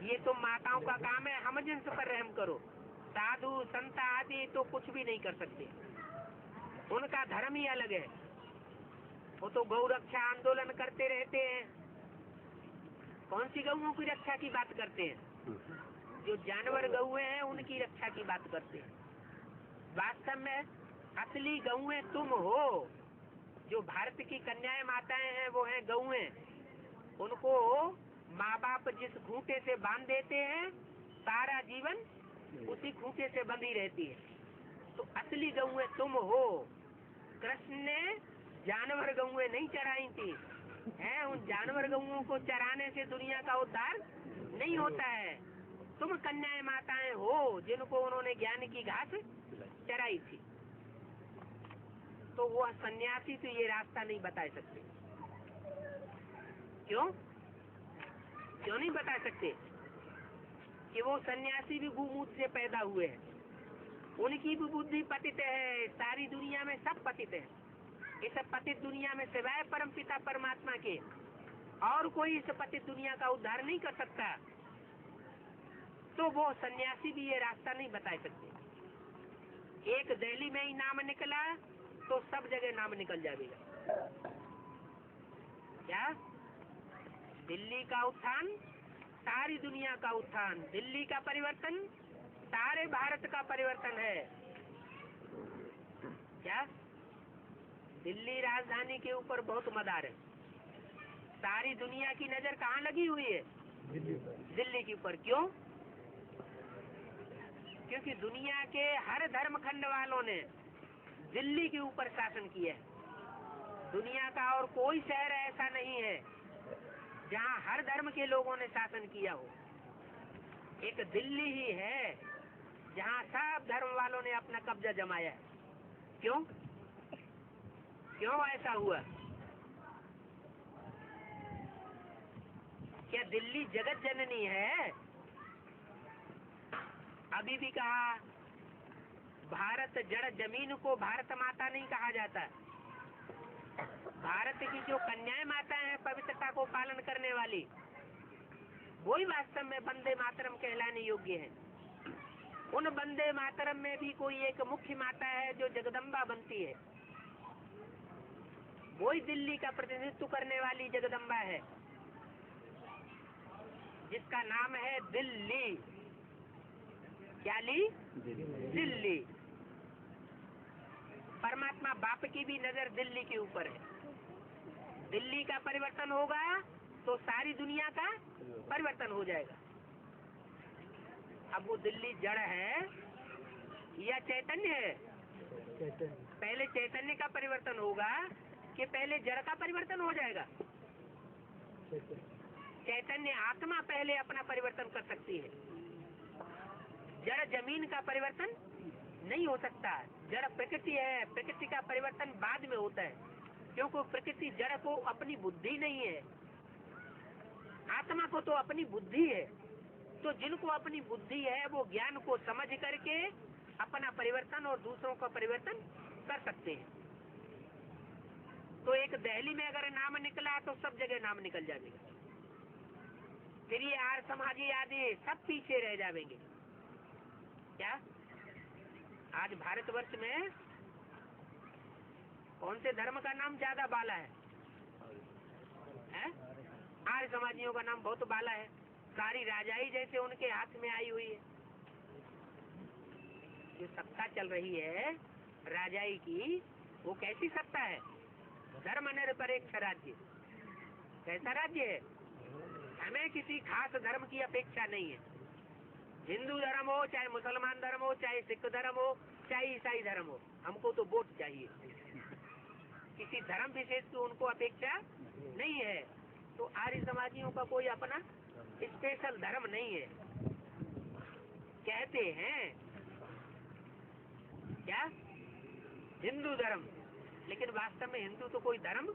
ये तुम माताओं का काम है। हम जिन्स पर रहम करो। साधु संत आदि तो कुछ भी नहीं कर सकते। उनका धर्म ही अलग है। वो तो गौ रक्षा आंदोलन करते रहते हैं। कौन सी गौओं की रक्षा की बात करते हैं? जो जानवर गौएं हैं उनकी रक्षा की बात करते हैं। वास्तव में असली गौएं तुम हो। जो भारत की कन्याएं माताएं हैं वो हैं गौएं। उनको माँ बाप जिस खूंटे से बांध देते हैं, सारा जीवन उसी खूंटे से बंधी रहती है। तो असली गौएं तुम हो। कृष्ण ने जानवर गौएं नहीं चराई थी, है। उन जानवर गौओं को चराने से दुनिया का उद्धार नहीं होता है। तुम कन्याएं माताएं हो जिनको उन्होंने ज्ञान की घास चराई थी। तो वो सन्यासी तो ये रास्ता नहीं बता सकते। क्यों नहीं बता सकते? कि वो सन्यासी भी भूमूत से पैदा हुए हैं। उनकी भी बुद्धि पतित है। सारी दुनिया में सब पतित है। इस पतित दुनिया में सिवाय परमपिता परमात्मा के और कोई इस पतित दुनिया का उद्धार नहीं कर सकता। तो वो सन्यासी भी ये रास्ता नहीं बता सकते। एक दिल्ली में ही नाम निकला तो सब जगह नाम निकल जाएगा। क्या? दिल्ली का उत्थान सारी दुनिया का उत्थान। दिल्ली का परिवर्तन सारे भारत का परिवर्तन है। क्या? दिल्ली राजधानी के ऊपर बहुत मदार है। सारी दुनिया की नजर कहाँ लगी हुई है? दिल्ली के ऊपर। क्यों? क्योंकि दुनिया के हर धर्म खंड वालों ने दिल्ली के ऊपर शासन किया है। दुनिया का और कोई शहर ऐसा नहीं है जहाँ हर धर्म के लोगों ने शासन किया हो। एक दिल्ली ही है जहाँ सब धर्म वालों ने अपना कब्जा जमाया है। क्यों क्यों ऐसा हुआ? क्या दिल्ली जगत जननी है? अभी भी कहा भारत जड़ जमीन को भारत माता नहीं कहा जाता। भारत की जो कन्याएं माता हैं पवित्रता को पालन करने वाली, वही वास्तव में वंदे मातरम कहलाने योग्य है। उन वंदे मातरम में भी कोई एक मुख्य माता है जो जगदम्बा बनती है, वही दिल्ली का प्रतिनिधित्व करने वाली जगदम्बा है, जिसका नाम है दिल्ली। क्या ली? दिल्ली। परमात्मा बाप की भी नजर दिल्ली के ऊपर है। दिल्ली का परिवर्तन होगा तो सारी दुनिया का परिवर्तन हो जाएगा। अब वो दिल्ली जड़ है या चैतन्य है? पहले चैतन्य का परिवर्तन होगा कि पहले जड़ का परिवर्तन हो जाएगा? चैतन्य आत्मा पहले अपना परिवर्तन कर सकती है। जड़ जमीन का परिवर्तन नहीं हो सकता। जड़ प्रकृति है, प्रकृति का परिवर्तन बाद में होता है, क्योंकि प्रकृति जड़ को अपनी बुद्धि नहीं है, आत्मा को तो अपनी बुद्धि है। तो जिनको अपनी बुद्धि है वो ज्ञान को समझ करके अपना परिवर्तन और दूसरों का परिवर्तन कर सकते हैं। तो एक दिल्ली में अगर नाम निकला तो सब जगह नाम निकल जाएगा। फिर ये आर्य समाजी आदि सब पीछे रह जाएंगे। क्या आज भारतवर्ष में कौन से धर्म का नाम ज्यादा बाला है? आर्य समाजियों का नाम बहुत बाला है। सारी राजाई जैसे उनके हाथ में आई हुई है। जो सत्ता चल रही है राजाई की, वो कैसी सत्ता है? धर्मनिरपेक्ष राज्य। कैसा राज्य है? हमें किसी खास धर्म की अपेक्षा नहीं है। हिंदू धर्म हो, चाहे मुसलमान धर्म हो, चाहे सिख धर्म हो, चाहे ईसाई धर्म हो, हमको तो वोट चाहिए। किसी धर्म विशेष की उनको अपेक्षा नहीं है। तो आर्य समाजियों का कोई अपना स्पेशल धर्म नहीं है। कहते हैं क्या? हिंदू धर्म, लेकिन वास्तव में हिंदू तो कोई धर्म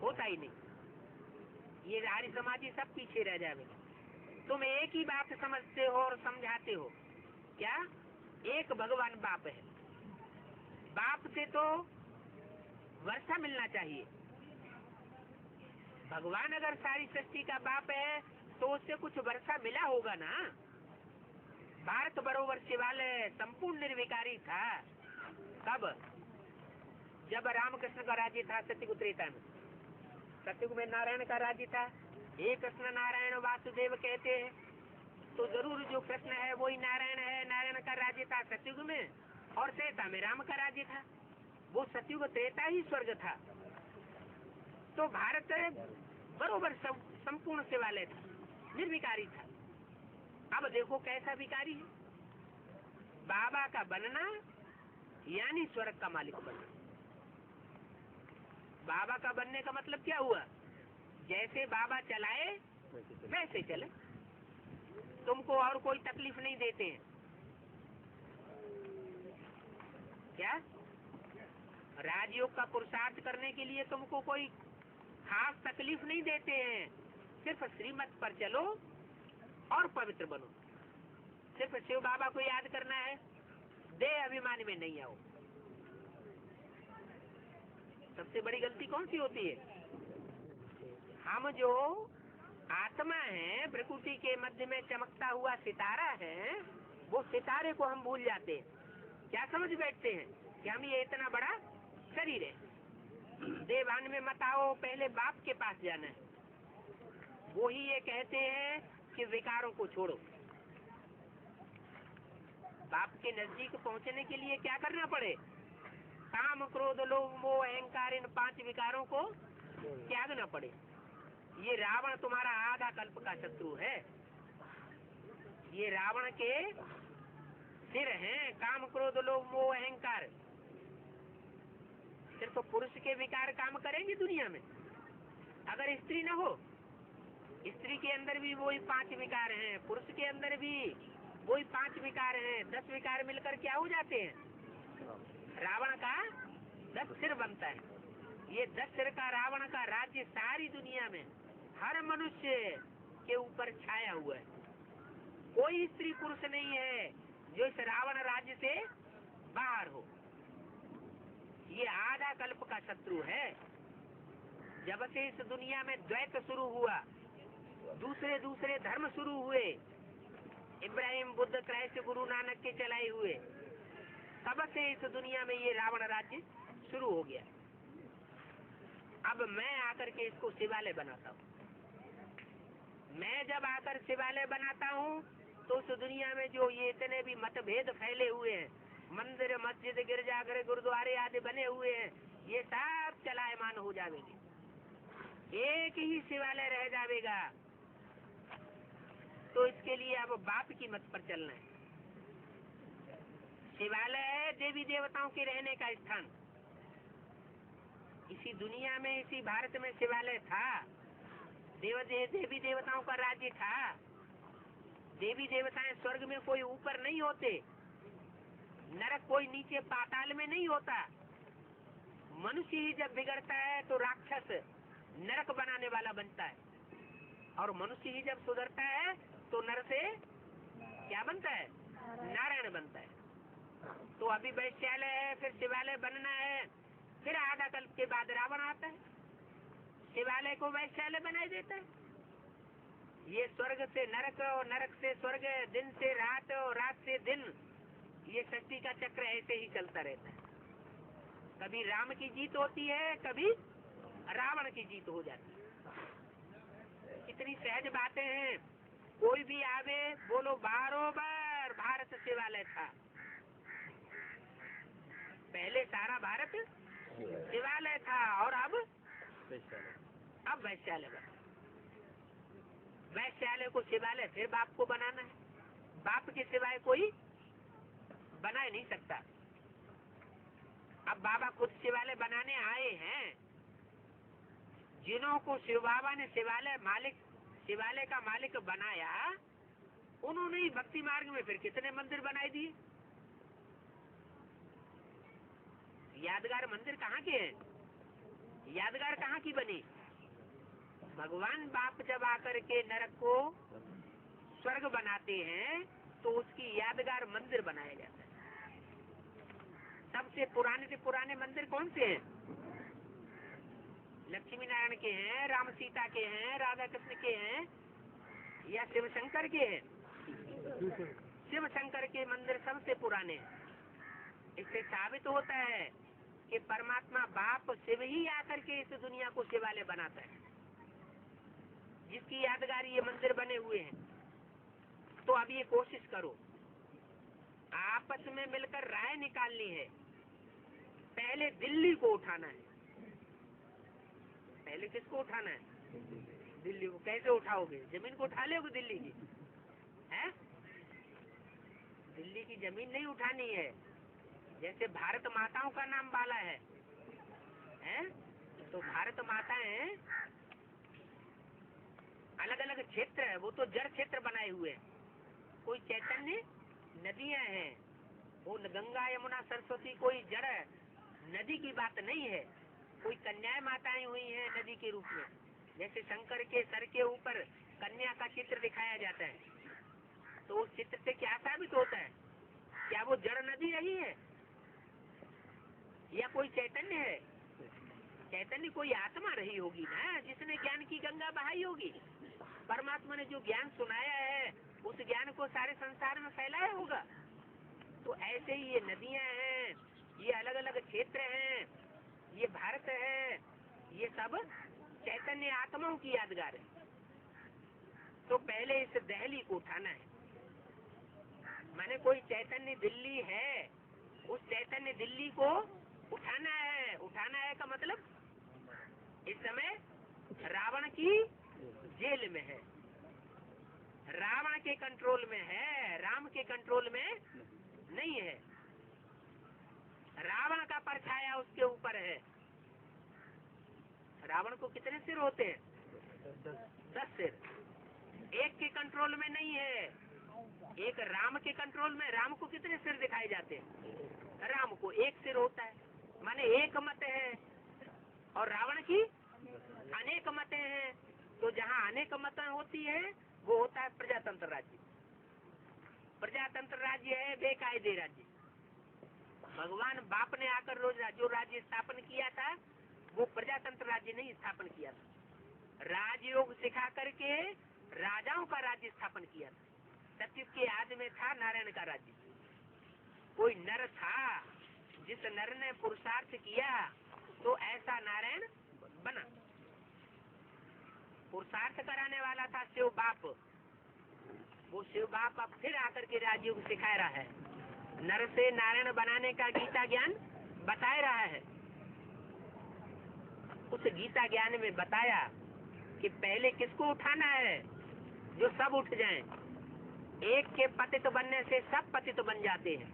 होता ही नहीं। ये आर्य समाजी सब पीछे रह जाएंगे। तुम एक ही बात समझते हो और समझाते हो। क्या? एक भगवान बाप है। बाप से तो वर्षा मिलना चाहिए। भगवान अगर सारी सृष्टि का बाप है तो उससे कुछ वर्षा मिला होगा ना। भारत बरोबर शिवालय संपूर्ण निर्विकारी था। कब? जब रामकृष्ण का राज्य था सत्ययुग त्रेता में। सत्ययुग में नारायण का राज्य था। हे कृष्ण नारायण वासुदेव कहते हैं, तो जरूर जो कृष्ण है वही नारायण है। नारायण का राज्य था सत्ययुग में, और त्रेता में राम का राज्य था। वो सत्ययुग त्रेता ही स्वर्ग था। तो भारत बरोबर संपूर्ण शिवालय था, निर्विकारी था। अब देखो कैसा विकारी है। बाबा का बनना यानी स्वर्ग का मालिक बनना। बाबा का बनने का मतलब क्या हुआ? जैसे बाबा चलाए वैसे चले। तुमको और कोई तकलीफ नहीं देते हैं। क्या? राजयोग का पुरुषार्थ करने के लिए तुमको कोई खास तकलीफ नहीं देते हैं। सिर्फ श्रीमत पर चलो और पवित्र बनो। सिर्फ शिव बाबा को याद करना है, देह अभिमान में नहीं आओ। सबसे बड़ी गलती कौन सी होती है? हम जो आत्मा है, प्रकृति के मध्य में चमकता हुआ सितारा है, वो सितारे को हम भूल जाते हैं। क्या समझ बैठते हैं कि हम ये इतना बड़ा शरीर है। देवान में मत आओ, पहले बाप के पास जाना है। वो ही ये कहते हैं कि विकारों को छोड़ो। बाप के नजदीक पहुंचने के लिए क्या करना पड़े? काम, क्रोध, लोभ, मोह, अहंकार, इन 5 विकारों को त्यागना पड़े। ये रावण तुम्हारा आधा कल्प का शत्रु है। ये रावण के सिर हैं, काम, क्रोध, लोभ, मोह, अहंकार। सिर्फ पुरुष के विकार काम करेंगे दुनिया में। अगर स्त्री न हो स्त्री के अंदर भी वही 5 विकार हैं, पुरुष के अंदर भी वही 5 विकार हैं। 10 विकार मिलकर क्या हो जाते हैं? रावण का 10 सिर बनता है। ये 10 सिर का रावण का राज्य सारी दुनिया में हर मनुष्य के ऊपर छाया हुआ है। कोई स्त्री पुरुष नहीं है जो इस रावण राज्य से बाहर हो। ये आधा कल्प का शत्रु है। जब से इस दुनिया में द्वैत शुरू हुआ, दूसरे दूसरे धर्म शुरू हुए, इब्राहिम, बुद्ध, क्राइस्ट, गुरु नानक के चलाए हुए, तब से इस दुनिया में ये रावण राज्य शुरू हो गया। अब मैं आकर के इसको शिवालय बनाता हूँ। मैं जब आकर शिवालय बनाता हूँ तो उस दुनिया में जो ये इतने भी मतभेद फैले हुए हैं, मंदिर, मस्जिद, गिरजाघर, गुरुद्वारे आदि बने हुए हैं, ये सब चलायमान हो जाएंगे। एक ही शिवालय रह जाएगा। तो इसके लिए अब बाप की मत पर चलना है। शिवालय है देवी देवताओं के रहने का स्थान। इसी दुनिया में, इसी भारत में शिवालय था। देवी देवताओं का राज्य था। देवी देवताएं स्वर्ग में कोई ऊपर नहीं होते, नरक कोई नीचे पाताल में नहीं होता। मनुष्य ही जब बिगड़ता है तो राक्षस नरक बनाने वाला बनता है, और मनुष्य ही जब सुधरता है तो नर से क्या बनता है? नारायण बनता है। तो अभी वैश्यालय है, फिर शिवालय बनना है, फिर आधा कल्प के बाद रावण आता है, शिवालय को वैश्यालय बनाई देता है। ये स्वर्ग से नरक और नरक से स्वर्ग, दिन से रात और रात से दिन, ये सृष्टि का चक्र ऐसे ही चलता रहता है। कभी राम की जीत होती है, कभी रावण की जीत हो जाती है। कितनी सहज बातें हैं। कोई भी आवे, बोलो बारोबार भारत शिवालय था। पहले सारा भारत शिवालय था और अब वैश्यालय बना। वैश्यालय को शिवालय फिर बाप को बनाना है। बाप के सिवाय कोई बना ही नहीं सकता। अब बाबा खुद शिवालय बनाने आए हैं। जिन्हों को शिव बाबा ने शिवालय का मालिक बनाया, उन्होंने ही भक्ति मार्ग में फिर कितने मंदिर बनाए दिए। यादगार मंदिर कहाँ के हैं? यादगार कहाँ की बनी? भगवान बाप जब आकर के नरक को स्वर्ग बनाते हैं तो उसकी यादगार मंदिर बनाया जाता है। सबसे पुराने से पुराने मंदिर कौन से हैं? लक्ष्मी नारायण के हैं, राम सीता के हैं, राधा कृष्ण के हैं, या शिव शंकर के हैं? शिव शंकर के मंदिर सबसे पुराने हैं। इससे साबित होता है कि परमात्मा बाप शिव ही आकर के इस दुनिया को शिवालय बनाता है, जिसकी यादगार ये मंदिर बने हुए हैं। तो अब ये कोशिश करो, आपस में मिलकर राय निकालनी है। पहले दिल्ली को उठाना है। पहले किसको उठाना है? दिल्ली को। कैसे उठाओगे? जमीन को उठा लोगे दिल्ली की? है? दिल्ली की जमीन नहीं उठानी है। जैसे भारत माताओं का नाम बाला है, तो भारत माताएं अलग अलग क्षेत्र है, वो तो जड़ क्षेत्र बनाए हुए हैं। कोई चैतन्य नदियां हैं, वो गंगा, यमुना, सरस्वती कोई जड़ नदी की बात नहीं है। कोई कन्याएं माताएं हुई हैं नदी के रूप में। जैसे शंकर के सर के ऊपर कन्या का चित्र दिखाया जाता है, तो उस चित्र से क्या साबित होता है? क्या वो जड़ नदी रही है या कोई चैतन्य है? चैतन्य कोई आत्मा रही होगी ना, जिसने ज्ञान की गंगा बहाई होगी। परमात्मा ने जो ज्ञान सुनाया है उस ज्ञान को सारे संसार में फैलाया होगा। तो ऐसे ही ये नदियां हैं, ये अलग अलग क्षेत्र हैं, ये भारत है, ये सब चैतन्य आत्माओं की यादगार है। तो पहले इस दहली को उठाना है। माने कोई चैतन्य दिल्ली है, उस चैतन्य दिल्ली को उठाना है। उठाना है का मतलब इस समय रावण की जेल में है, रावण के कंट्रोल में है, राम के कंट्रोल में नहीं है। रावण का परछाया उसके ऊपर है। रावण को कितने सिर होते हैं? 10 सिर एक के कंट्रोल में नहीं है। एक राम के कंट्रोल में। राम को कितने सिर दिखाए जाते हैं? राम को एक सिर होता है, माने एक मत है। और रावण की अनेक मतें हैं। तो जहाँ अनेक मतें होती है वो होता है प्रजातंत्र राज्य। प्रजातंत्र राज्य है बेकायदे राज्य। भगवान बाप ने आकर रोज जो राज्य स्थापन किया था वो प्रजातंत्र राज्य नहीं स्थापन किया था। राजयोग सिखा करके राजाओं का राज्य स्थापन किया था। सतयुग के आदि में था नारायण का राज्य। कोई नर था, जिस नर ने पुरुषार्थ किया तो ऐसा नारायण बना। पुरुषार्थ कराने वाला था शिव बाप। वो शिव बाप अब फिर आकर के राजयोग सिखा रहा है। नर से नारायण बनाने का गीता ज्ञान बता रहा है। उस गीता ज्ञान में बताया कि पहले किसको उठाना है? जो सब उठ जाएं। एक के पतित बनने से सब पतित बन जाते हैं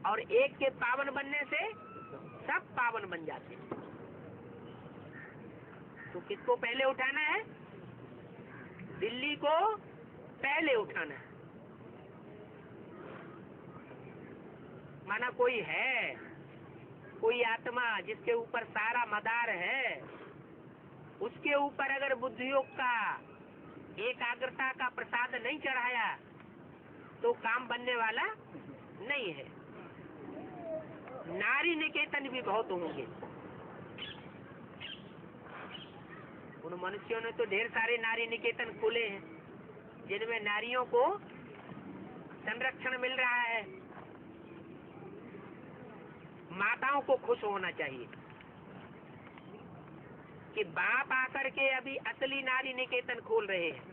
और एक के पावन बनने से सब पावन बन जाते हैं। तो किसको पहले उठाना है? दिल्ली को पहले उठाना है। माना कोई है, कोई आत्मा जिसके ऊपर सारा मदार है, उसके ऊपर अगर बुद्धियोग का एकाग्रता का प्रसाद नहीं चढ़ाया तो काम बनने वाला नहीं है। नारी निकेतन भी बहुत होंगे। उन मनुष्यों ने तो ढेर सारे नारी निकेतन खोले हैं जिनमें नारियों को संरक्षण मिल रहा है। माताओं को खुश होना चाहिए कि बाप आकर के अभी असली नारी निकेतन खोल रहे हैं।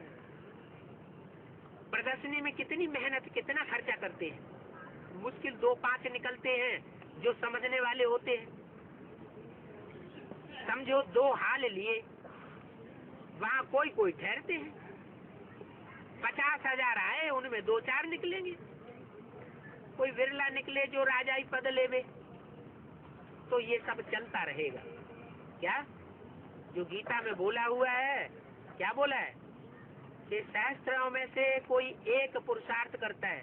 प्रदर्शनी में कितनी मेहनत, कितना खर्चा करते हैं। मुश्किल 2-5 निकलते हैं जो समझने वाले होते हैं। समझो 2 हाल लिए, वहाँ कोई ठहरते हैं। 50,000 आए, उनमें 2-4 निकलेंगे। कोई विरला निकले जो राजाई पद लेवे। तो ये सब चलता रहेगा। क्या जो गीता में बोला हुआ है, क्या बोला है कि शास्त्रों में से कोई एक पुरुषार्थ करता है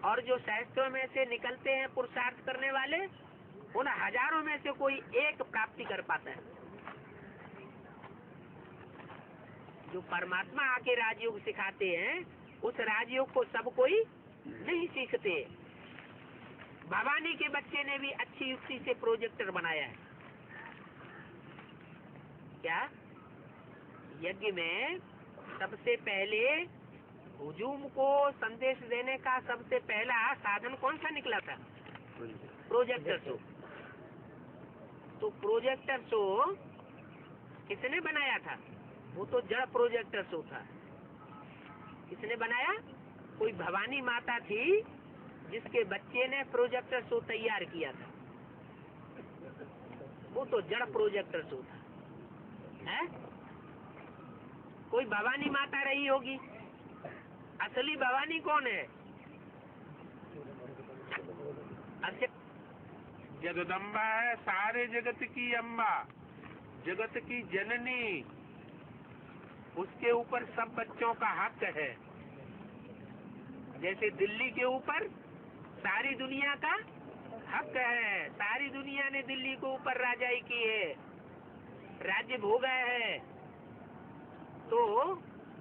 और जो शास्त्रों में से निकलते हैं पुरुषार्थ करने वाले, उन हजारों में से कोई एक प्राप्ति कर पाता है। जो परमात्मा आके राजयोग सिखाते हैं उस राजयोग को सब कोई नहीं सीखते। भवानी के बच्चे ने भी अच्छी युक्ति से प्रोजेक्टर बनाया है। क्या यज्ञ में सबसे पहले हुजूम को संदेश देने का सबसे पहला साधन कौन सा निकला था? Projector show. तो प्रोजेक्टर शो किसने बनाया था? वो तो जड़ प्रोजेक्टर शो था। किसने बनाया? कोई भवानी माता थी जिसके बच्चे ने प्रोजेक्टर शो तैयार किया था। वो तो जड़ प्रोजेक्टर शो था। है? कोई भवानी माता रही होगी। असली भवानी कौन है? अच्छा, जगदम्बा है, सारे जगत की अम्बा, जगत की जननी। उसके ऊपर सब बच्चों का हक है। जैसे दिल्ली के ऊपर सारी दुनिया का हक है। सारी दुनिया ने दिल्ली को ऊपर राजाई की है, राज्य भोगा है। तो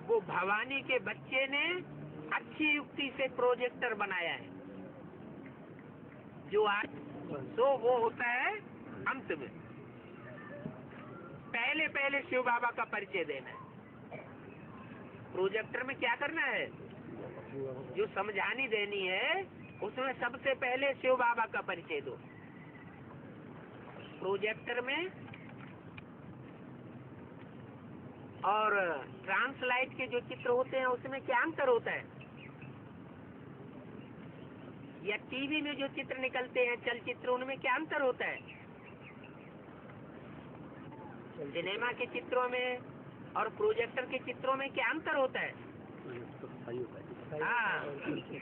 वो भवानी के बच्चे ने अच्छी युक्ति से प्रोजेक्टर बनाया है जो आज तो वो होता है अंत में। पहले पहले शिव बाबा का परिचय देना है। प्रोजेक्टर में क्या करना है? जो समझानी देनी है उसमें सबसे पहले शिव बाबा का परिचय दो। प्रोजेक्टर में और ट्रांसलाइट के जो चित्र होते हैं उसमें क्या अंतर होता है? या टीवी में जो चित्र निकलते हैं चलचित्र, उनमें क्या अंतर होता है? सिनेमा के चित्रों में और प्रोजेक्टर के चित्रों में क्या अंतर होता है? हाँ,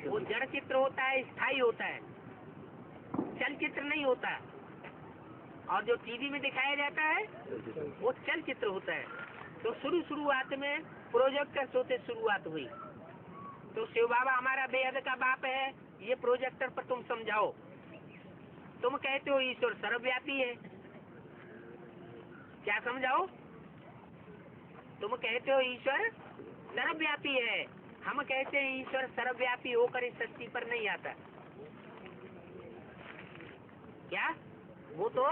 वो जड़ चित्र होता है, स्थायी होता है, चलचित्र नहीं होता। और जो टीवी में दिखाया जाता है वो चलचित्र होता है। तो शुरुआत में प्रोजेक्टर से शुरुआत हुई। तो शिव बाबा हमारा बेहद का बाप है, ये प्रोजेक्टर पर तुम समझाओ। तुम कहते हो ईश्वर सर्वव्यापी है, क्या समझाओ? तुम कहते हो ईश्वर सर्वव्यापी है, हम कहते हैं ईश्वर सर्वव्यापी होकर इस सृष्टि पर नहीं आता। क्या? वो तो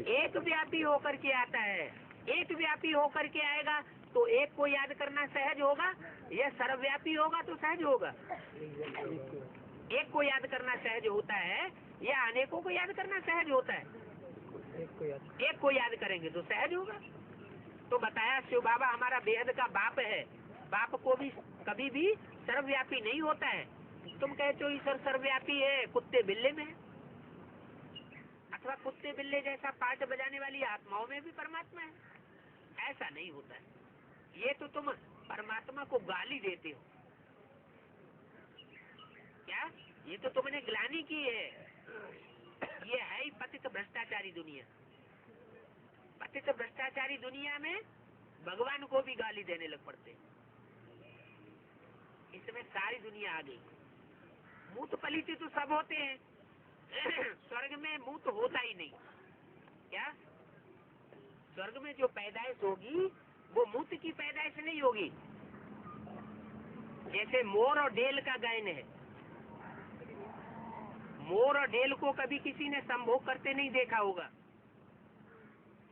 एक व्यापी होकर के आता है। एक व्यापी होकर के आएगा तो एक को याद करना सहज होगा, यह सर्वव्यापी होगा तो सहज होगा। एक को याद करना सहज होता है या अनेकों को याद करना सहज होता है? एक को याद करेंगे तो सहज होगा। तो बताया शिव बाबा हमारा बेहद का बाप है, बाप को भी कभी भी सर्वव्यापी नहीं होता है। तुम कहते हो ईश्वर सर्वव्यापी है कुत्ते बिल्ले में, अथवा कुत्ते बिल्ले जैसा पाठ बजाने वाली आत्माओं में भी परमात्मा है, ऐसा नहीं होता है। ये तो तुम परमात्मा को गाली देते हो। क्या? ये तो तुमने ग्लानि की है। ये है ही पतित भ्रष्टाचारी दुनिया। पतित भ्रष्टाचारी दुनिया में भगवान को भी गाली देने लग पड़ते। इसमें सारी दुनिया आ गई। मूत पलीते तो सब होते हैं, स्वर्ग में मूत होता ही नहीं। क्या? स्वर्ग में जो पैदाइश होगी वो मूत की पैदाइश नहीं होगी। जैसे मोर और ढेल का गायन है, मोर और ढेल को कभी किसी ने संभोग करते नहीं देखा होगा।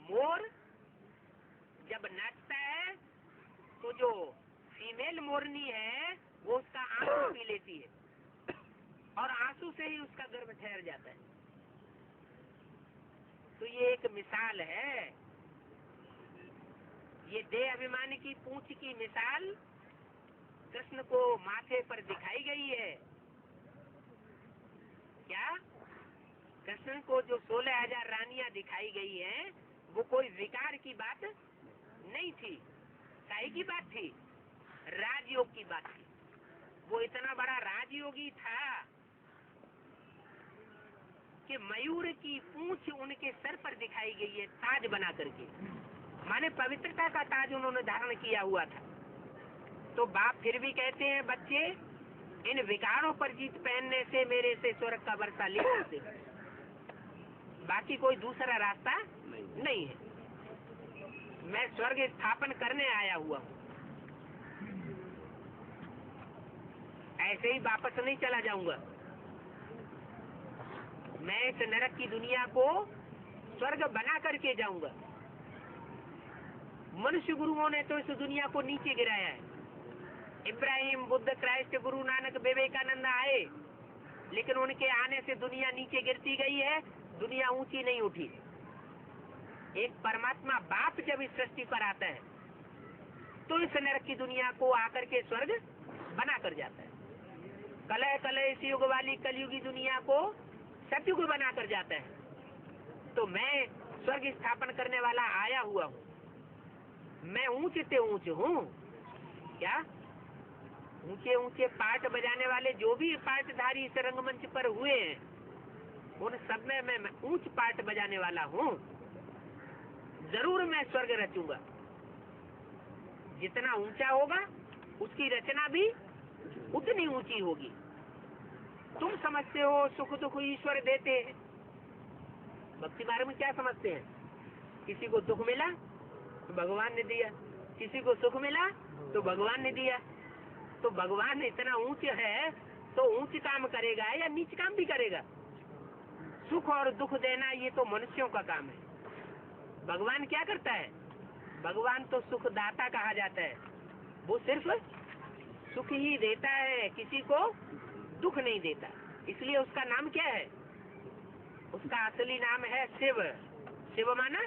मोर जब नाचता है तो जो फीमेल मोरनी है वो उसका आंसू पी लेती है और आंसू से ही उसका गर्भ ठहर जाता है। तो ये एक मिसाल है, ये देह अभिमान की पूंछ की मिसाल कृष्ण को माथे पर दिखाई गई है। क्या? कृष्ण को जो 16,000 रानियां दिखाई गई हैं, वो कोई विकार की बात नहीं थी। काहे की बात थी? राजयोग की बात थी। वो इतना बड़ा राजयोगी था कि मयूर की पूंछ उनके सर पर दिखाई गई है ताज बना करके, माने पवित्रता का ताज उन्होंने धारण किया हुआ था। तो बाप फिर भी कहते हैं बच्चे इन विकारों पर जीत पहनने से मेरे से स्वर्ग का वर्षा ले सकते, बाकी कोई दूसरा रास्ता नहीं है। मैं स्वर्ग स्थापन करने आया हुआ हूँ, ऐसे ही वापस नहीं चला जाऊंगा। मैं इस नरक की दुनिया को स्वर्ग बना करके जाऊंगा। मनुष्य गुरुओं ने तो इस दुनिया को नीचे गिराया है। इब्राहिम, बुद्ध, क्राइस्ट, गुरु नानक, विवेकानंद आए, लेकिन उनके आने से दुनिया नीचे गिरती गई है, दुनिया ऊंची नहीं उठी। एक परमात्मा बाप जब इस सृष्टि पर आता है तो इस नरक की दुनिया को आकर के स्वर्ग बना कर जाता है। कलह कलह इस युग वाली कलयुगी दुनिया को सतयुग बना कर जाता है। तो मैं स्वर्ग स्थापन करने वाला आया हुआ हूँ। मैं ऊंचे से ऊंचे हूँ। क्या? ऊंचे ऊंचे पाठ बजाने वाले जो भी पाठधारी इस रंगमंच पर हुए हैं, उन सब में मैं ऊंच पाठ बजाने वाला हूँ। जरूर मैं स्वर्ग रचूंगा। जितना ऊंचा होगा उसकी रचना भी उतनी ऊंची होगी। तुम समझते हो सुख दुख ईश्वर देते हैं। भक्ति मार्ग में क्या समझते हैं? किसी को दुख मिला तो भगवान ने दिया, किसी को सुख मिला तो भगवान ने दिया। तो भगवान इतना ऊंच है तो ऊंच काम करेगा या नीच काम भी करेगा? सुख और दुख देना ये तो मनुष्यों का काम है। भगवान क्या करता है? भगवान तो सुखदाता कहा जाता है। वो सिर्फ सुख ही देता है, किसी को दुख नहीं देता। इसलिए उसका नाम क्या है? उसका असली नाम है शिव। शिव माना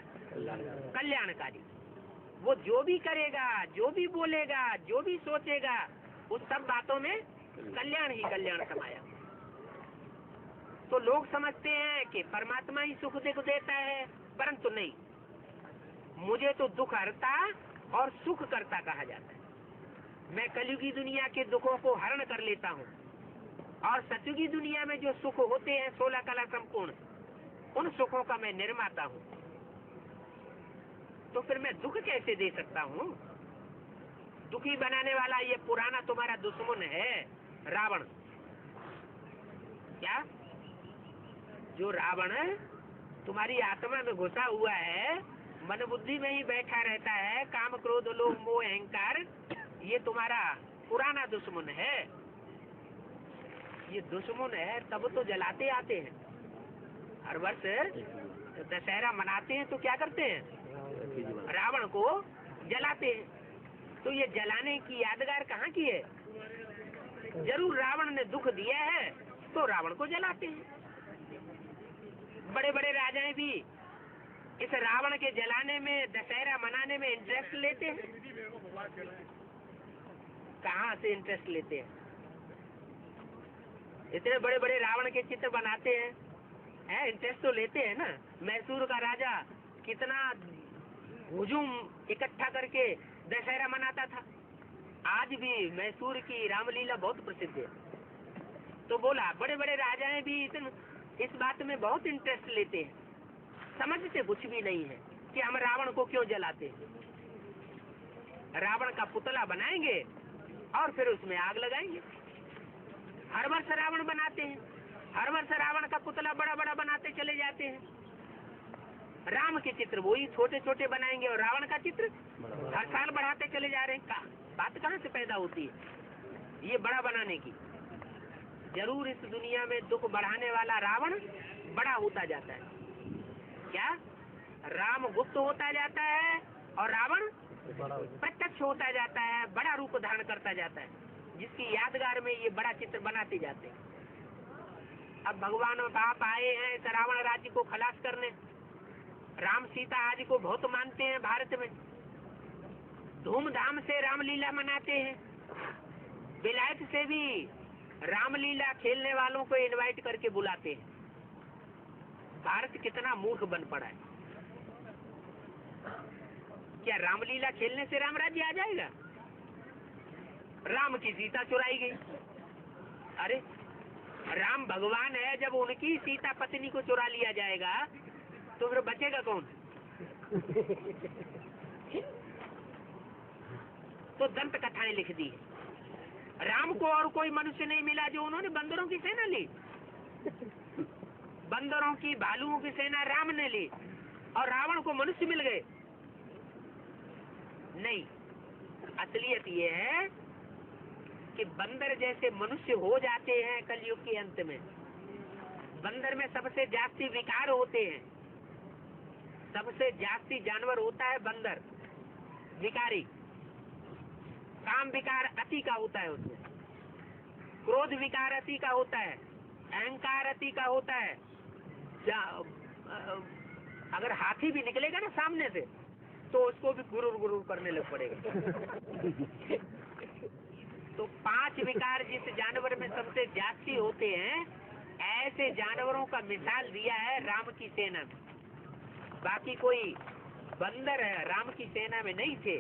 कल्याणकारी। वो जो भी करेगा, जो भी बोलेगा, जो भी सोचेगा, उस सब बातों में कल्याण ही कल्याण समाया। तो लोग समझते हैं कि परमात्मा ही सुख दुख देता है, परंतु नहीं, मुझे तो दुख हरता और सुख करता कहा जाता है। मैं कलयुगी दुनिया के दुखों को हरण कर लेता हूँ और सतयुगी दुनिया में जो सुख होते हैं 16 कला संपूर्ण, उन सुखों का मैं निर्माता हूँ। तो फिर मैं दुख कैसे दे सकता हूँ? दुखी बनाने वाला ये पुराना तुम्हारा दुश्मन है रावण। क्या? जो रावण तुम्हारी आत्मा में घुसा हुआ है, मन बुद्धि में ही बैठा रहता है, काम क्रोध लोभ मोह अहंकार, ये तुम्हारा पुराना दुश्मन है। ये दुश्मन है तब तो जलाते आते हैं। हर वर्ष दशहरा मनाते हैं तो क्या करते हैं? रावण को जलाते हैं। तो ये जलाने की यादगार कहाँ की है? जरूर रावण ने दुख दिया है तो रावण को जलाते हैं। बड़े बड़े राजाएं भी इस रावण के जलाने में, दशहरा मनाने में इंटरेस्ट लेते हैं। कहाँ से इंटरेस्ट लेते हैं? इतने बड़े बड़े रावण के चित्र बनाते हैं, इंटरेस्ट तो लेते हैं ना। मैसूर का राजा कितना हुजूम इकट्ठा करके दशहरा मनाता था। आज भी मैसूर की रामलीला बहुत प्रसिद्ध है। तो बोला बड़े बड़े राजाएं भी इस बात में बहुत इंटरेस्ट लेते हैं, समझते कुछ भी नहीं है कि हम रावण को क्यों जलाते हैं। रावण का पुतला बनाएंगे और फिर उसमें आग लगाएंगे। हर वर्ष रावण बनाते हैं, हर वर्ष रावण का पुतला बड़ा बड़ा बनाते चले जाते हैं। राम के चित्र वही छोटे छोटे बनाएंगे और रावण का चित्र हर साल बढ़ाते चले जा रहे हैं। बात कहाँ से पैदा होती है ये बड़ा बनाने की? जरूर इस दुनिया में दुख बढ़ाने वाला रावण बड़ा होता जाता है। क्या? राम गुप्त होता जाता है और रावण प्रत्यक्ष होता जाता है, बड़ा रूप धारण करता जाता है, जिसकी यादगार में ये बड़ा चित्र बनाते जाते हैं। अब भगवान और बाप आए हैं इस रावण राज्य को खलास करने। राम सीता आदि को बहुत मानते हैं भारत में, धूमधाम से रामलीला मनाते हैं। विलायत से भी रामलीला खेलने वालों को इनवाइट करके बुलाते हैं। भारत कितना मूर्ख बन पड़ा है। क्या रामलीला खेलने से राम राज्य आ जाएगा? राम की सीता चुराई गई। अरे राम भगवान है, जब उनकी सीता पत्नी को चुरा लिया जाएगा तो फिर बचेगा कौन? तो दंत कथाएं लिख दी। राम को और कोई मनुष्य नहीं मिला जो उन्होंने बंदरों की सेना ली। बंदरों की, भालुओं की सेना राम ने ली और रावण को मनुष्य मिल गए। नहीं, असलियत ये है कि बंदर जैसे मनुष्य हो जाते हैं कलयुग के अंत में। बंदर में सबसे जास्ती विकार होते हैं, सबसे जास्ती जानवर होता है बंदर, विकारी। काम विकार अति का होता है उसमें, क्रोध विकार अति का होता है, अहंकार अति का होता है। अगर हाथी भी निकलेगा ना सामने से तो उसको भी गुरुर गुरुर करने लग पड़ेगा। तो 5 विकार जिस जानवर में सबसे जास्ती होते हैं, ऐसे जानवरों का मिसाल दिया है राम की सेना में। बाकी कोई बंदर है राम की सेना में नहीं थे।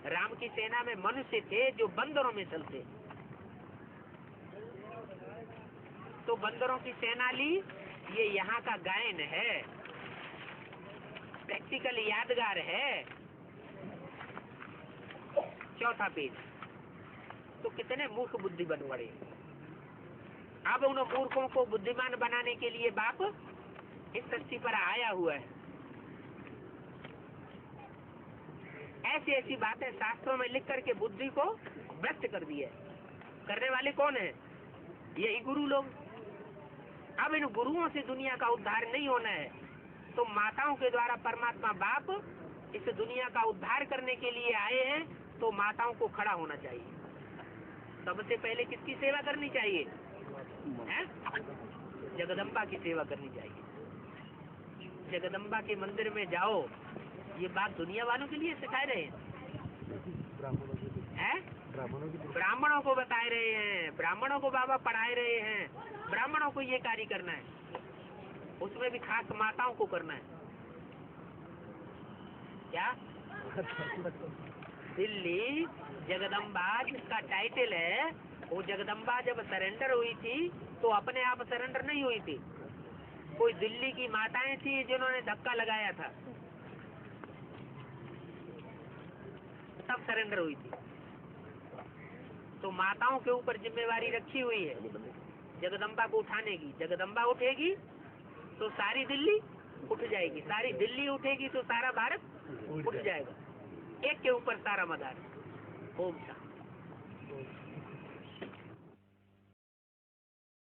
राम की सेना में मनुष्य थे जो बंदरों में चलते। तो बंदरों की सेना ली, ये यहाँ का गायन है, प्रैक्टिकल यादगार है। 4था पेज। तो कितने मूर्ख बुद्धि बन पड़े। अब उन मूर्खों को बुद्धिमान बनाने के लिए बाप इस सृष्टि पर आया हुआ है। ऐसी ऐसी बातें शास्त्रों में लिख करके बुद्धि को भ्रष्ट कर दिया है। करने वाले कौन है? यही गुरु लोग। अब इन गुरुओं से दुनिया का उद्धार नहीं होना है, तो माताओं के द्वारा परमात्मा बाप इस दुनिया का उद्धार करने के लिए आए हैं। तो माताओं को खड़ा होना चाहिए। सबसे पहले किसकी सेवा करनी चाहिए? जगदम्बा की सेवा करनी चाहिए। जगदम्बा के मंदिर में जाओ, ये बात दुनिया वालों के लिए सिखा रहे हैं, ब्राह्मणों को बता रहे हैं, ब्राह्मणों को बाबा पढ़ाए रहे हैं। ब्राह्मणों को ये कार्य करना है, उसमें भी खास माताओं को करना है। क्या? दिल्ली जगदम्बा जिसका टाइटल है, वो जगदम्बा जब सरेंडर हुई थी तो अपने आप सरेंडर नहीं हुई थी। कोई दिल्ली की माताएं थी जिन्होंने धक्का लगाया था। तब सरेंडर हुई थी। तो माताओं के ऊपर जिम्मेवारी रखी हुई है जगदम्बा को उठाने की। जगदम्बा उठेगी तो सारी दिल्ली उठ जाएगी, सारी दिल्ली उठेगी तो सारा भारत उठ जाएगा। एक के ऊपर सारा मदार। ओम शांति।